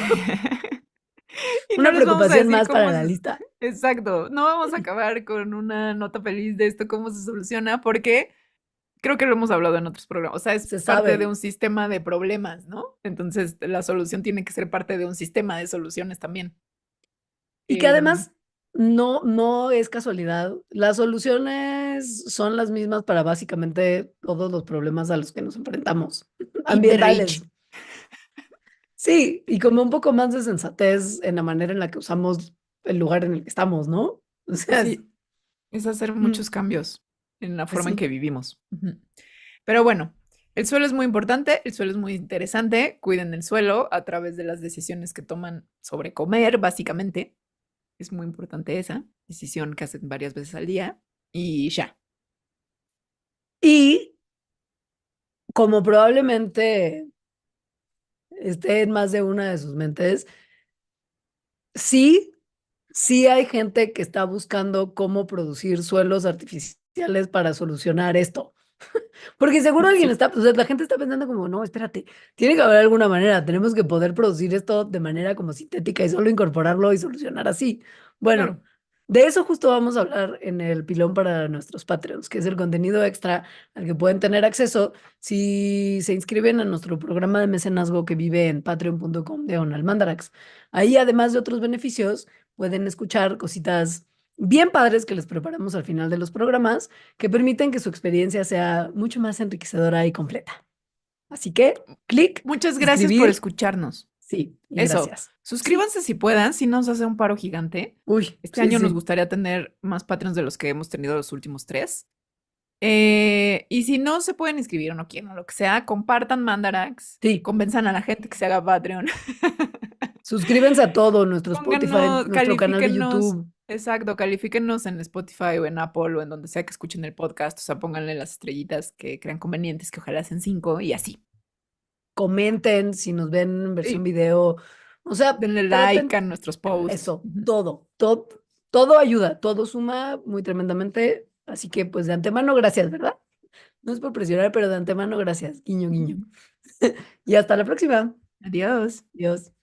Y no una les vamos a preocupación decir más para cómo la se... lista. Exacto, no vamos a acabar con una nota feliz de esto, cómo se soluciona, porque creo que lo hemos hablado en otros programas. O sea, es Se parte de sabe. un sistema de problemas, ¿no? Entonces la solución tiene que ser parte de un sistema de soluciones también. Y que Em, además no es casualidad. Las soluciones son las mismas para básicamente todos los problemas a los que nos enfrentamos, Eat the rich. ambientales. Sí, y como un poco más de sensatez en la manera en la que usamos el lugar en el que estamos, ¿no? O sea, Sí, es hacer mm, muchos cambios en la pues forma en sí. que vivimos. Ujú. Pero bueno, el suelo es muy importante, el suelo es muy interesante. Cuiden el suelo a través de las decisiones que toman sobre comer, básicamente. Es muy importante esa decisión que hacen varias veces al día. Y ya. Y como probablemente esté en más de una de sus mentes, sí, sí hay gente que está buscando cómo producir suelos artificiales para solucionar esto. Porque seguro alguien Sí, está, o sea, la gente está pensando como, no, espérate, tiene que haber alguna manera, tenemos que poder producir esto de manera como sintética y solo incorporarlo y solucionar así. Bueno, claro. de eso justo vamos a hablar en el pilón para nuestros Patreons, que es el contenido extra al que pueden tener acceso si se inscriben a nuestro programa de mecenazgo que vive en patreon.com/almandarax. Ahí, además de otros beneficios, pueden escuchar cositas bien padres que les preparamos al final de los programas que permiten que su experiencia sea mucho más enriquecedora y completa. Así que, clic, Muchas gracias por suscribir, escucharnos. sí, y Eso, gracias. Sí. suscríbanse si puedan, si nos hace un paro gigante. Uy, Este sí, año nos sí, gustaría tener más Patreons de los que hemos tenido los últimos tres. Y si no se pueden inscribir o no quieren o lo que sea, compartan Mandarax, sí. convenzan a la gente que se haga Patreon. Suscríbanse a todo, nuestro Spotify, Pónganos, nuestro canal de califíquenos, YouTube. exacto, califíquenos en Spotify o en Apple o en donde sea que escuchen el podcast. O sea, pónganle las estrellitas que crean convenientes, que ojalá sean 5 y así. Comenten si nos ven en versión Sí, video. O sea, denle like traten a nuestros posts. eso, Ujú. todo ayuda, todo suma muy tremendamente. Así que, pues, de antemano, gracias, ¿verdad? No es por presionar, pero de antemano, gracias. Guiño, guiño. Y hasta la próxima. Adiós. Adiós.